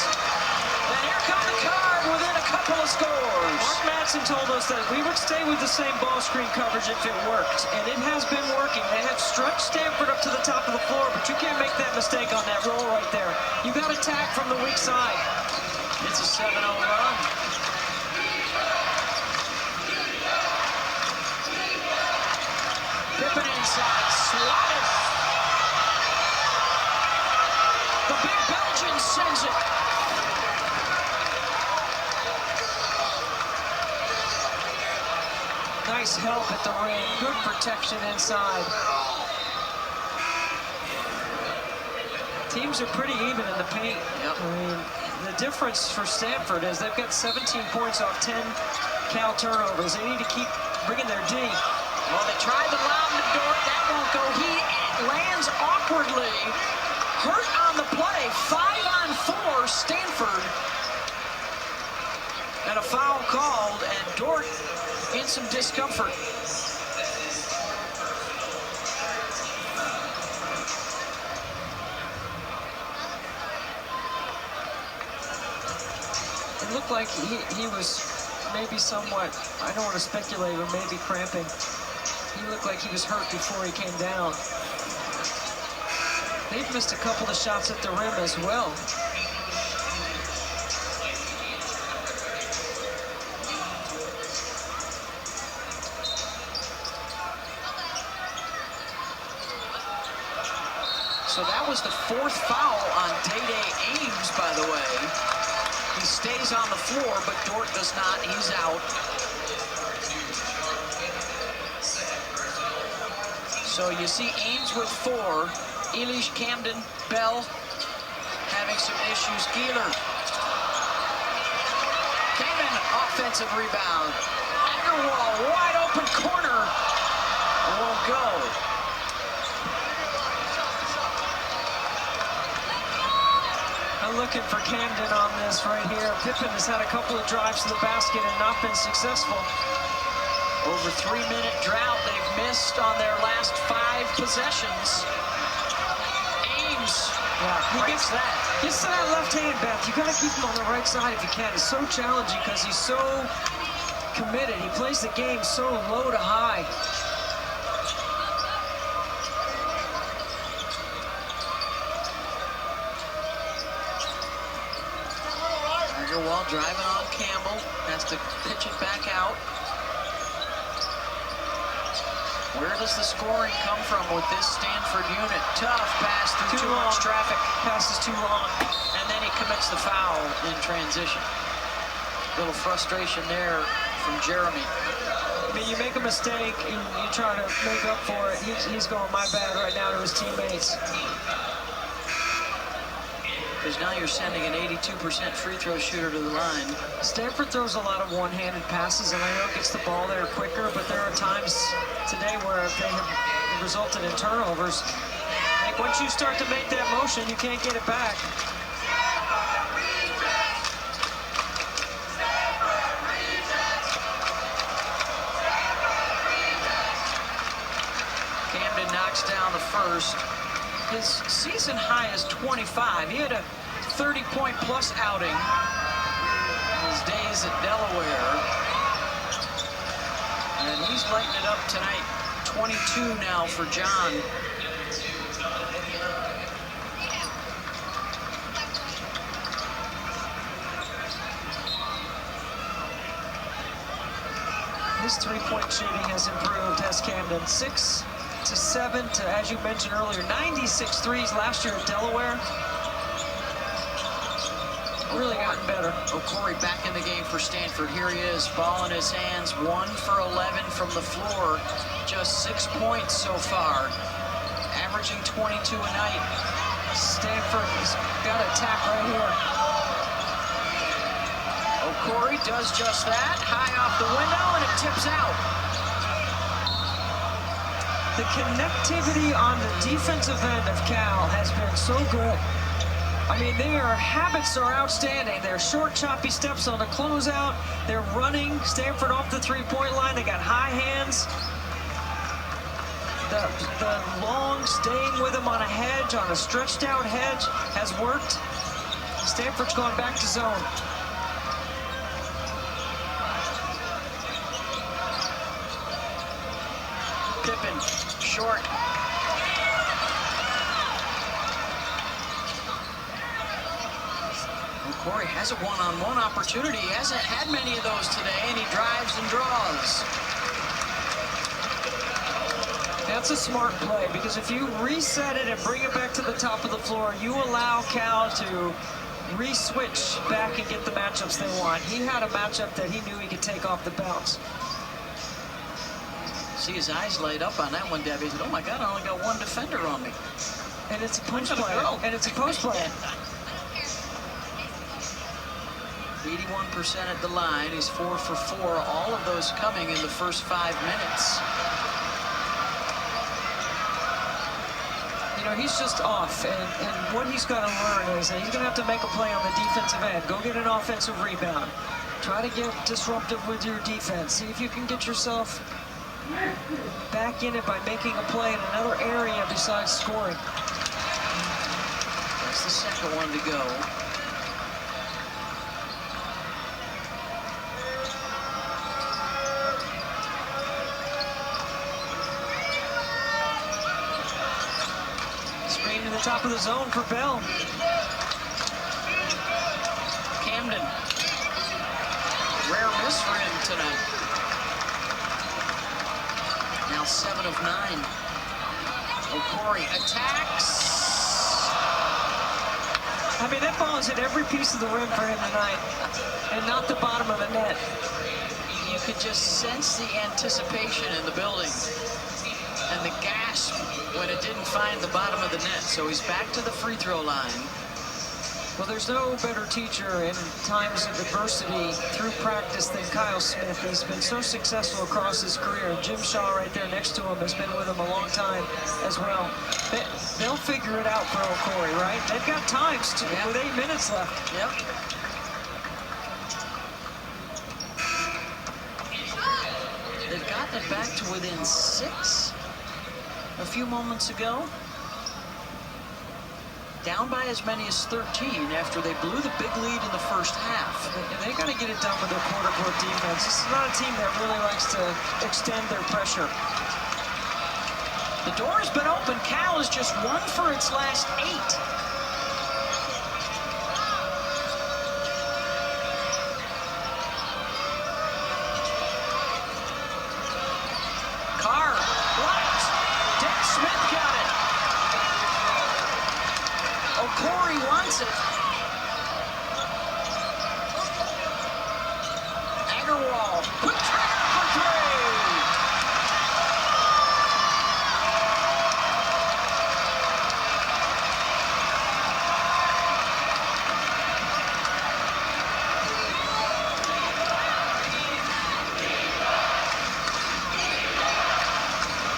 And here come the Card within a couple of scores. Mark Madsen told us that we would stay with the same ball screen coverage if it worked, and it has been working. They have stretched Stanford up to the top of the floor, but you can't make that mistake on that roll right there. You got to attack from the weak side. It's a 7-0 run. Pippen inside, swatted. The big Belgian sends it. Nice help at the ring. Good protection inside. Teams are pretty even in the paint. Yep. I mean, the difference for Stanford is they've got 17 points off 10 Cal turnovers. They need to keep bringing their D. Well, they tried the lob to Dort. That won't go. He lands awkwardly. Hurt on the play. 5-on-4, Stanford. And a foul called, and Dort in some discomfort. It looked like he was maybe somewhat, I don't want to speculate, but maybe cramping. He looked like he was hurt before he came down. They've missed a couple of shots at the rim as well. So that was the 4th foul on Day-Day Ames, by the way. He stays on the floor, but Dort does not. He's out. So you see Ames with 4. Elish, Camden, Bell having some issues. Gieler. Kamen, offensive rebound. Agarwal, wide open corner. Won't go. I'm looking for Camden on this right here. Pippen has had a couple of drives to the basket and not been successful. Over 3-minute drought they've missed on their last 5 possessions. Ames, He breaks that. Gets to that left hand, Beth. You got to keep him on the right side if you can. It's so challenging because he's so committed. He plays the game so low to high. Agarwal driving on Campbell, has to pitch it back out. Where does the scoring come from with this Stanford unit? Tough pass through too much traffic. Pass is too long. And then he commits the foul in transition. Little frustration there from Jeremy. I mean, you make a mistake, you try to make up for it. He's going, my bad, right now to his teammates. Because now you're sending an 82% free throw shooter to the line. Stanford throws a lot of one-handed passes, and I know it gets the ball there quicker, but there are times today where they have resulted in turnovers. Like once you start to make that motion, you can't get it back. Camden knocks down the first. His season high is 25. He had a 30-point-plus outing his days at Delaware. And he's lighting it up tonight. 22 now for John. His three-point shooting has improved, has Camden. 6 to 7 to, as you mentioned earlier, 96 threes last year at Delaware. Really gotten better. Okori back in the game for Stanford. Here he is, ball in his hands, 1 for 11 from the floor. Just 6 points so far, averaging 22 a night. Stanford has got to attack right here. Okori does just that, high off the window, and it tips out. The connectivity on the defensive end of Cal has been so good. I mean, their habits are outstanding. They're short, choppy steps on the closeout. They're running Stanford off the three-point line. They got high hands. The long staying with him on a hedge, on a stretched out hedge, has worked. Stanford's going back to zone. Pippen, short. Corey has a one-on-one opportunity. He hasn't had many of those today, and he drives and draws. That's a smart play, because if you reset it and bring it back to the top of the floor, you allow Cal to re-switch back and get the matchups they want. He had a matchup that he knew he could take off the bounce. See his eyes light up on that one, Debbie. He said, oh my God, I only got one defender on me. And it's a post play. And it's a post play. 81% at the line. He's 4 for 4. All of those coming in the first 5 minutes. You know, he's just off, and what he's got to learn is that he's going to have to make a play on the defensive end. Go get an offensive rebound. Try to get disruptive with your defense. See if you can get yourself back in it by making a play in another area besides scoring. That's the second one to go. Screen to the top of the zone for Bell. Camden. Rare miss for him tonight. Now 7 of 9. O'Corey attacks. I mean, that ball has hit every piece of the rim for him tonight, and not the bottom of the net. You could just sense the anticipation in the building and the gasp when it didn't find the bottom of the net. So he's back to the free throw line. Well, there's no better teacher in times of adversity through practice than Kyle Smith. He's been so successful across his career. Jim Shaw right there next to him has been with him a long time as well. They'll figure it out for O'Corey, right? They've got times with 8 minutes left. Yep. They've gotten it back to within 6 a few moments ago. Down by as many as 13 after they blew the big lead in the first half. And they got to get it done with their quarter court defense. This is not a team that really likes to extend their pressure. The door has been open. Cal is just 1 for its last 8. Carr blocked. Dick Smith got it. O'Corey wants it. Agarwal, quick trigger for 3.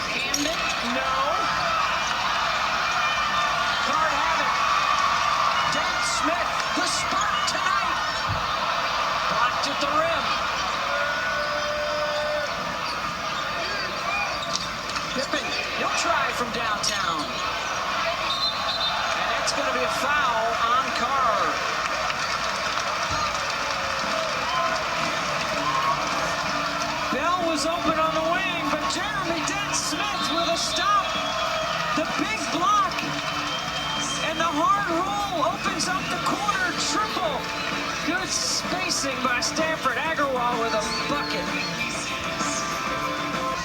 Camden, no. Card have it. Dan Smith, the spark tonight. Blocked at the rim. Pippen, he'll try from downtown. And that's going to be a foul on Carr. Bell was open on the wing, but Jeremy Dent Smith with a stop. The big block. And the hard roll opens up the corner triple. Good spacing by Stanford. Agarwal with a bucket.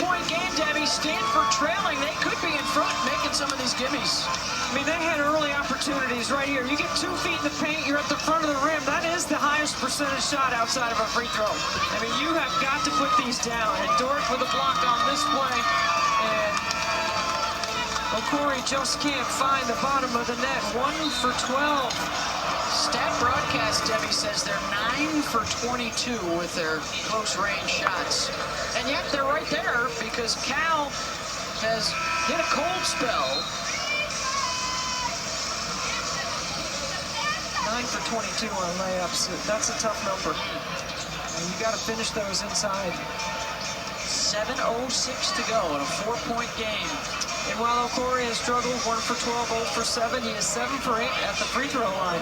Point game, Debbie. Stanford trailing. They could be in front making some of these gimmies. I mean, they had early opportunities right here. You get 2 feet in the paint, you're at the front of the rim. That is the highest percentage shot outside of a free throw. I mean, you have got to put these down. And Dort with a block on this play. And O'Corey just can't find the bottom of the net. 1 for 12. Stat broadcast, Debbie, says they're 9 for 22 with their close range shots. And yet they're right there because Cal has hit a cold spell. 9 for 22 on layups. That's a tough number. And you got to finish those inside. 7:06 to go in a 4-point game. And while Corey has struggled, 1 for 12, 0 for 7, he is 7 for 8 at the free throw line.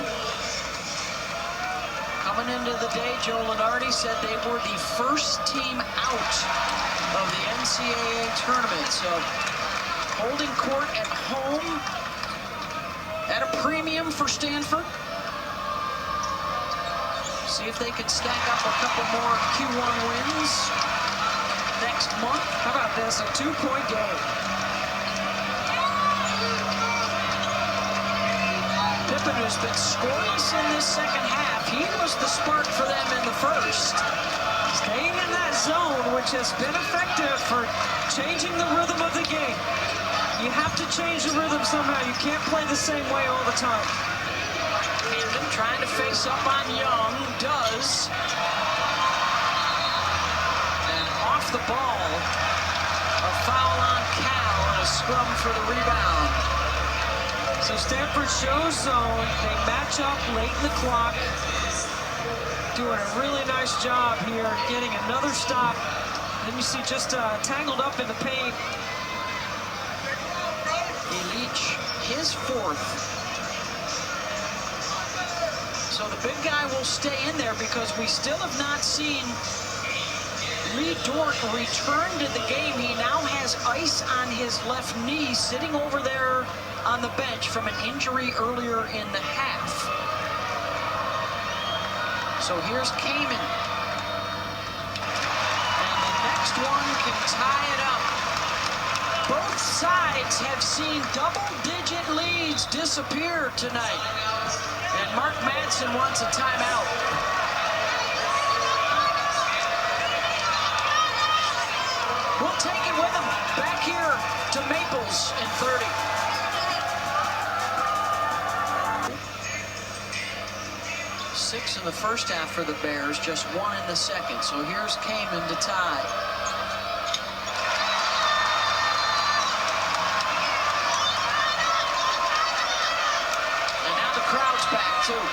Coming into the day, Joe Lunardi said they were the first team out of the NCAA tournament. So holding court at home at a premium for Stanford. See if they can stack up a couple more Q1 wins next month. How about this, a 2-point game. Pippen, who's been scoreless in this second half, he was the spark for them in the first. Staying in that zone, which has been effective for changing the rhythm of the game. You have to change the rhythm somehow. You can't play the same way all the time. Camden trying to face up on Young, does. And off the ball, a foul on Cal and a scrum for the rebound. So Stanford shows zone. They match up late in the clock. Doing a really nice job here, getting another stop. Then you see just tangled up in the paint. Elich, his 4th. So the big guy will stay in there because we still have not seen Lee Dort return to the game. He now has ice on his left knee, sitting over there on the bench from an injury earlier in the half. So here's Kamen. And the next one can tie it up. Both sides have seen double-digit leads disappear tonight. And Mark Madsen wants a timeout. We'll take it with him back here to Maples in 30. Six in the first half for the Bears, just 1 in the second. So here's Kamen to tie. And now the crowd's back too.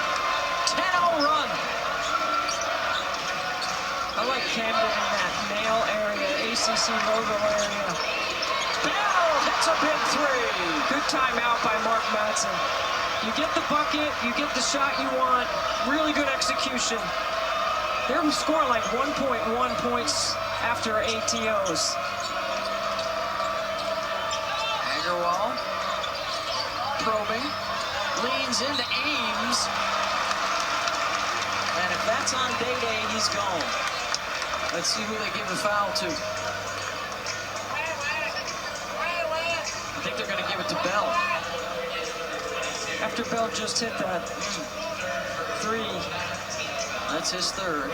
10-0 run. I like Camden in that Mail area, ACC logo area. Bell hits a big 3. Good timeout by Mark Madsen. You get the bucket, you get the shot you want. Really good execution. They're scoring like 1.1 points after ATOs. Agarwal probing, leans into Ames. And if that's on Day-Day, he's gone. Let's see who they give the foul to. I think they're going to give it to Bell. After Bell just hit that 3. That's his 3rd.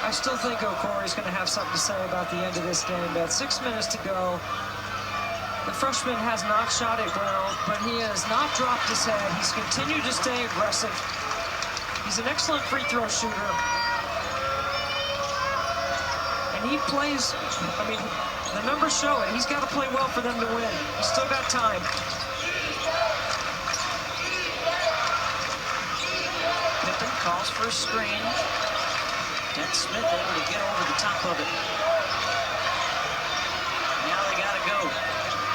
I still think O'Corey's going to have something to say about the end of this game. About 6 minutes to go. The freshman has not shot it well, but he has not dropped his head. He's continued to stay aggressive. He's an excellent free throw shooter. And he plays, I mean, the numbers show it. He's got to play well for them to win. He's still got time. Pippen calls for a screen. Dent Smith able to get over the top of it. Now they got to go.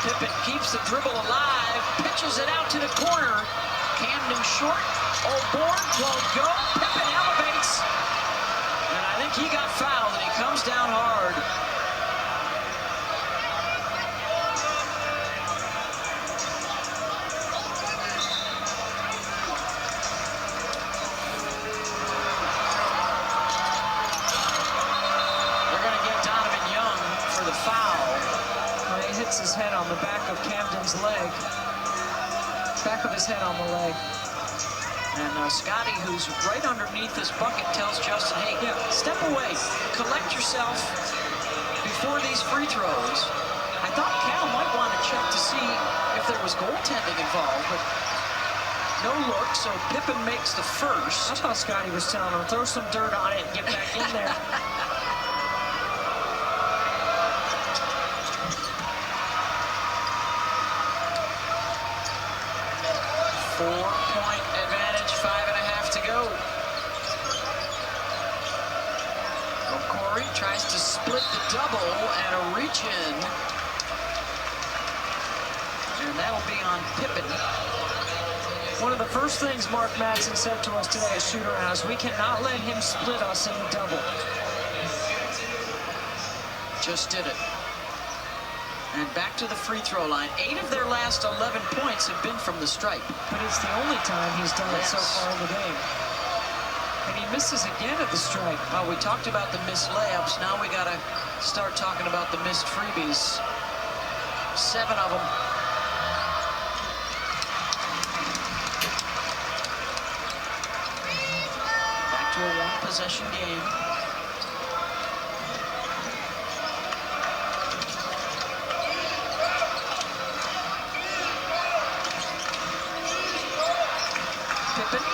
Pippen keeps the dribble alive, pitches it out to the corner. Camden short. O'Born won't go. Pippen elevates. And I think he got fouled, and he comes down hard. They're going to get Donovan Young for the foul. He hits his head on the back of Camden's leg. Back of his head on the leg. And Scotty, who's right underneath this bucket, tells Justin, hey, step away, collect yourself before these free throws. I thought Cal might want to check to see if there was goaltending involved, but no look, so Pippen makes the first. I thought Scotty was telling him, throw some dirt on it and get back in there. O'Corey tries to split the double and a reach in. And that'll be on Pippen. One of the first things Mark Madsen said to us today at Shoot-Around is we cannot let him split us in the double. Just did it. And back to the free throw line. 8 of their last 11 points have been from the stripe. But it's the only time he's done it so far in the game. And he misses again at the stripe. Well, we talked about the missed layups. Now we got to start talking about the missed freebies. 7 of them. Back to a one-possession game. Pippen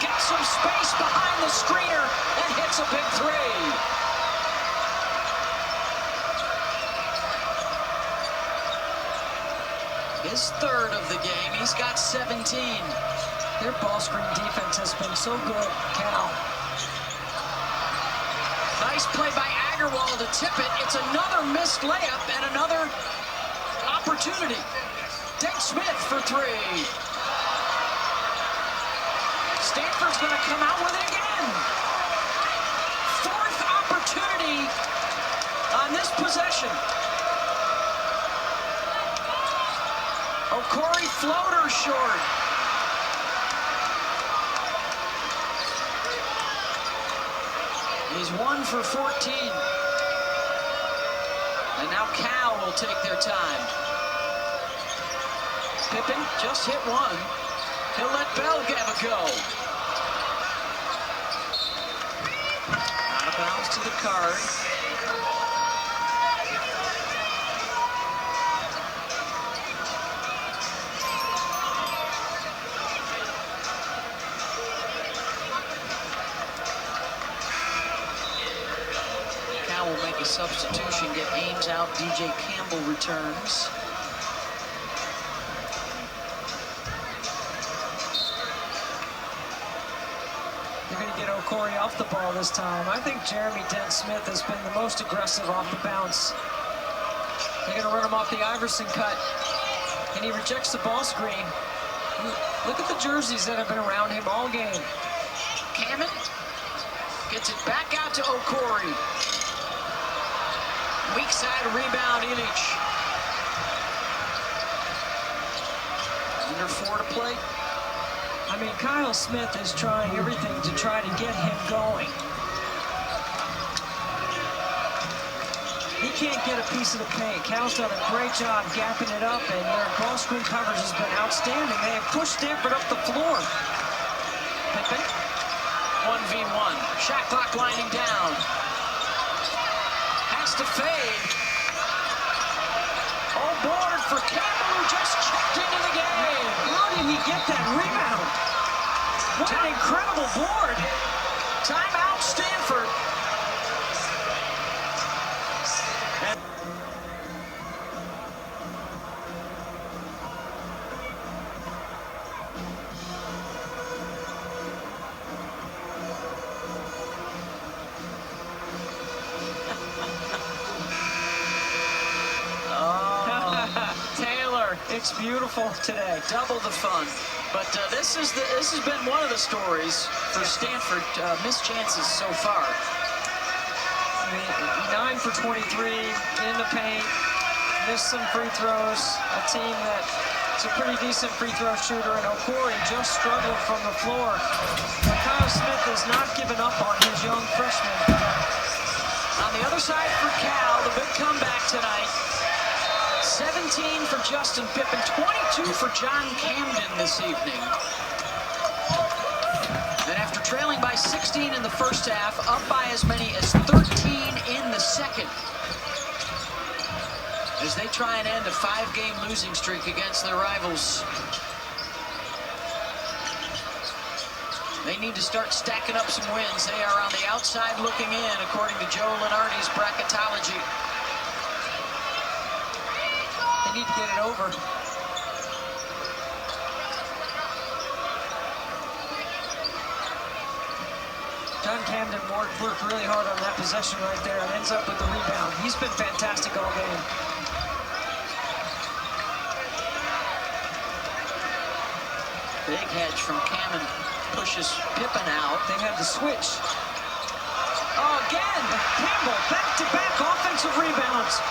gets some space behind the screener and hits a big 3. His 3rd of the game. He's got 17. Their ball screen defense has been so good, Cal. Nice play by Agarwal to tip it. It's another missed layup and another opportunity. Dave Smith for 3. Stanford's going to come out with it again. 4th opportunity on this possession. O'Corey floater short. He's 1 for 14. And now Cal will take their time. Pippen just hit 1. He'll let Bell have a go. Out of bounds to the card. Cal will make a substitution, get Ames out, DJ Campbell returns. They're going to get O'Corey off the ball this time. I think Jeremy Dent-Smith has been the most aggressive off the bounce. They're going to run him off the Iverson cut. And he rejects the ball screen. Look at the jerseys that have been around him all game. Hammond gets it back out to O'Corey. Weak side rebound, Illich. Under 4 to play. I mean, Kyle Smith is trying everything to try to get him going. He can't get a piece of the paint. Cal's done a great job gapping it up, and their ball screen coverage has been outstanding. They have pushed Stanford up the floor. Pippen, 1v1. Shot clock winding down. Has to fade. Oh, board for Campbell, who just checked into the game. How did he get that rebound? What an incredible board. Timeout, Stanford. It's beautiful today. Double the fun. But this has been one of the stories for Stanford. Missed chances so far. I mean, 9 for 23 in the paint. Missed some free throws. A team that's a pretty decent free throw shooter, and O'Corey just struggled from the floor. But Kyle Smith has not given up on his young freshman. On the other side for Cal, the big comeback tonight. 17 for Justin Pippen, 22 for John Camden this evening. And after trailing by 16 in the first half, up by as many as 13 in the second, as they try and end a 5-game losing streak against their rivals. They need to start stacking up some wins. They are on the outside looking in, according to Joe Lenardi's bracketology. They need to get it over. John Camden worked really hard on that possession right there and ends up with the rebound. He's been fantastic all game. Big hedge from Camden pushes Pippen out. They had the switch. Oh, again, Campbell, back-to-back offensive rebounds.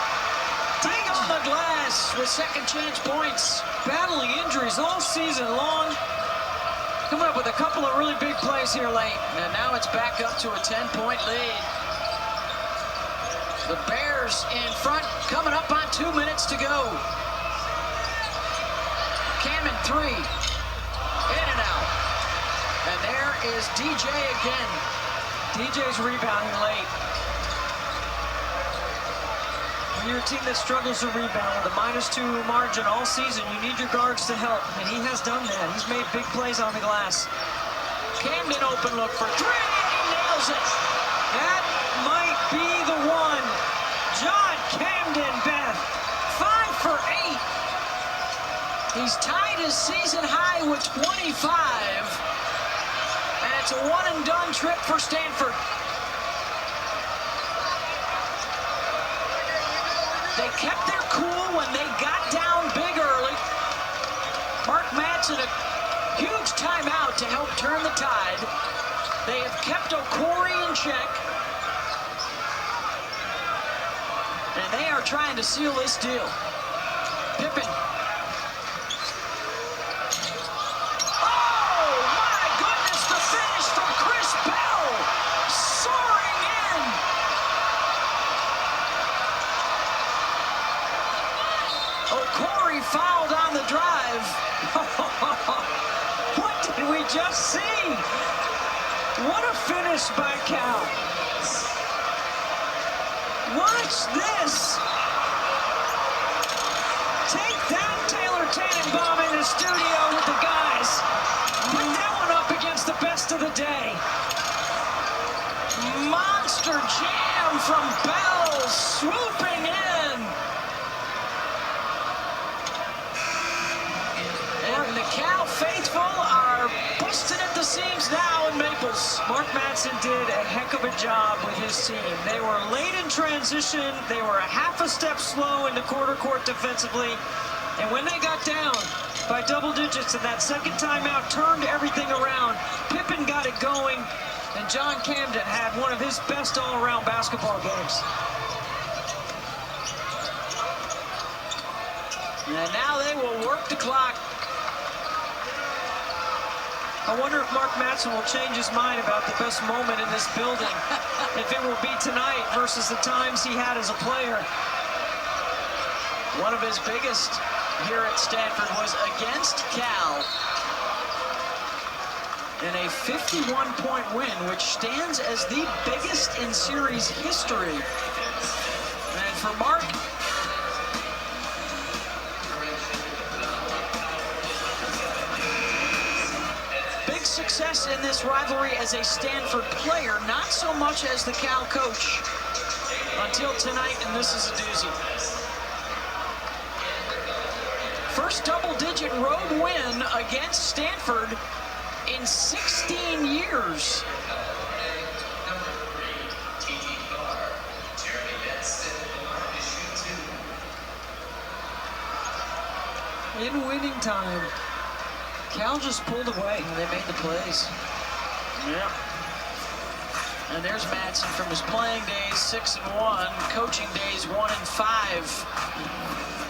Big on the glass with second chance points. Battling injuries all season long. Coming up with a couple of really big plays here late. And now it's back up to a 10-point lead. The Bears in front, coming up on 2 minutes to go. Camden 3, in and out. And there is DJ again. DJ's rebounding late. When you're a team that struggles to rebound with a -2 margin all season, you need your guards to help, and he has done that. He's made big plays on the glass. Camden open look for 3, and he nails it. That might be the one. John Camden, Beth, 5 for 8. He's tied his season high with 25, and it's a one-and-done trip for Stanford. They kept their cool when they got down big early. Mark Madsen, a huge timeout to help turn the tide. They have kept O'Corey in check. And they are trying to seal this deal. Pippen. Oh, my goodness, the finish from Chris Bell. Soaring in. O'Corey fouled on the drive. What did we just see? What a finish by Cal. Watch this. Take that, Taylor Tannenbaum in the studio with the guys. Put that one up against the best of the day. Monster jam from Bell, swooping in. And the Cal faithful are busting at the seams now in Maples. Mark Madsen did a heck of a job with his team. They were late in transition. They were a half a step slow in the quarter court defensively. And when they got down by double digits and that second timeout turned everything around, Pippen got it going, and John Camden had one of his best all-around basketball games. And now they will work the clock. I wonder if Mark Madsen will change his mind about the best moment in this building. If it will be tonight versus the times he had as a player. One of his biggest here at Stanford was against Cal in a 51-point win, which stands as the biggest in series history. And for Mark, big success in this rivalry as a Stanford player, not so much as the Cal coach until tonight, and this is a doozy. First double-digit road win against Stanford in 16 years. In winning time, Cal just pulled away. They made the plays. Yeah. And there's Madsen from his playing days, 6-1, coaching days, 1-5.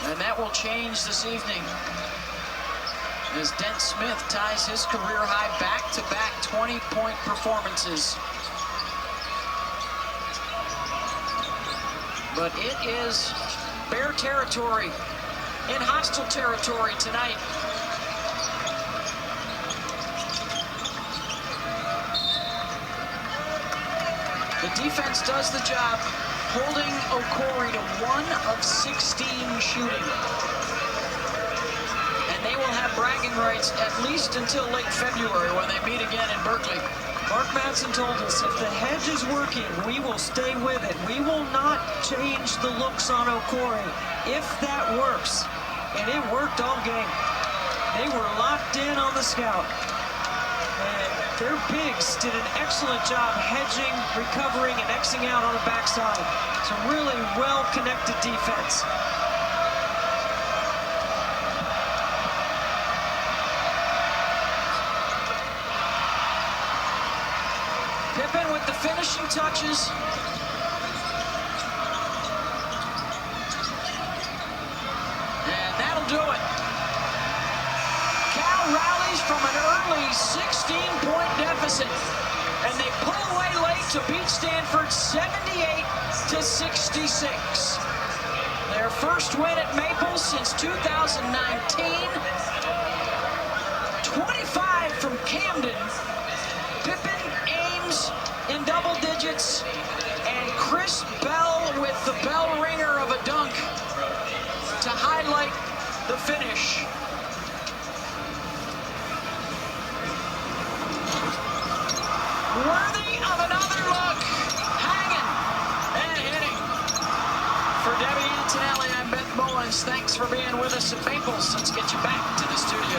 And that will change this evening as Dent Smith ties his career-high back-to-back 20-point performances. But it is Bear territory in hostile territory tonight. The defense does the job, holding O'Corey to 1 of 16 shooting. And they will have bragging rights at least until late February when they meet again in Berkeley. Mark Madsen told us if the hedge is working, we will stay with it. We will not change the looks on O'Corey if that works. And it worked all game. They were locked in on the scout. And Their bigs did an excellent job hedging, recovering, and Xing out on the backside. It's a really well-connected defense. Pippen with the finishing touches. And that'll do it. Cal rallies from an early 16-point deficit, and they pull away late to beat Stanford 78-66. Their first win at Maples since 2019. 25 from Camden. Pippen, Ames in double digits, and Chris Bell with the bell ringer of a dunk to highlight the finish. Worthy of another look, hanging and hitting. For Debbie Antonelli, I'm Beth Mullins. Thanks for being with us at Maples. Let's get you back to the studio.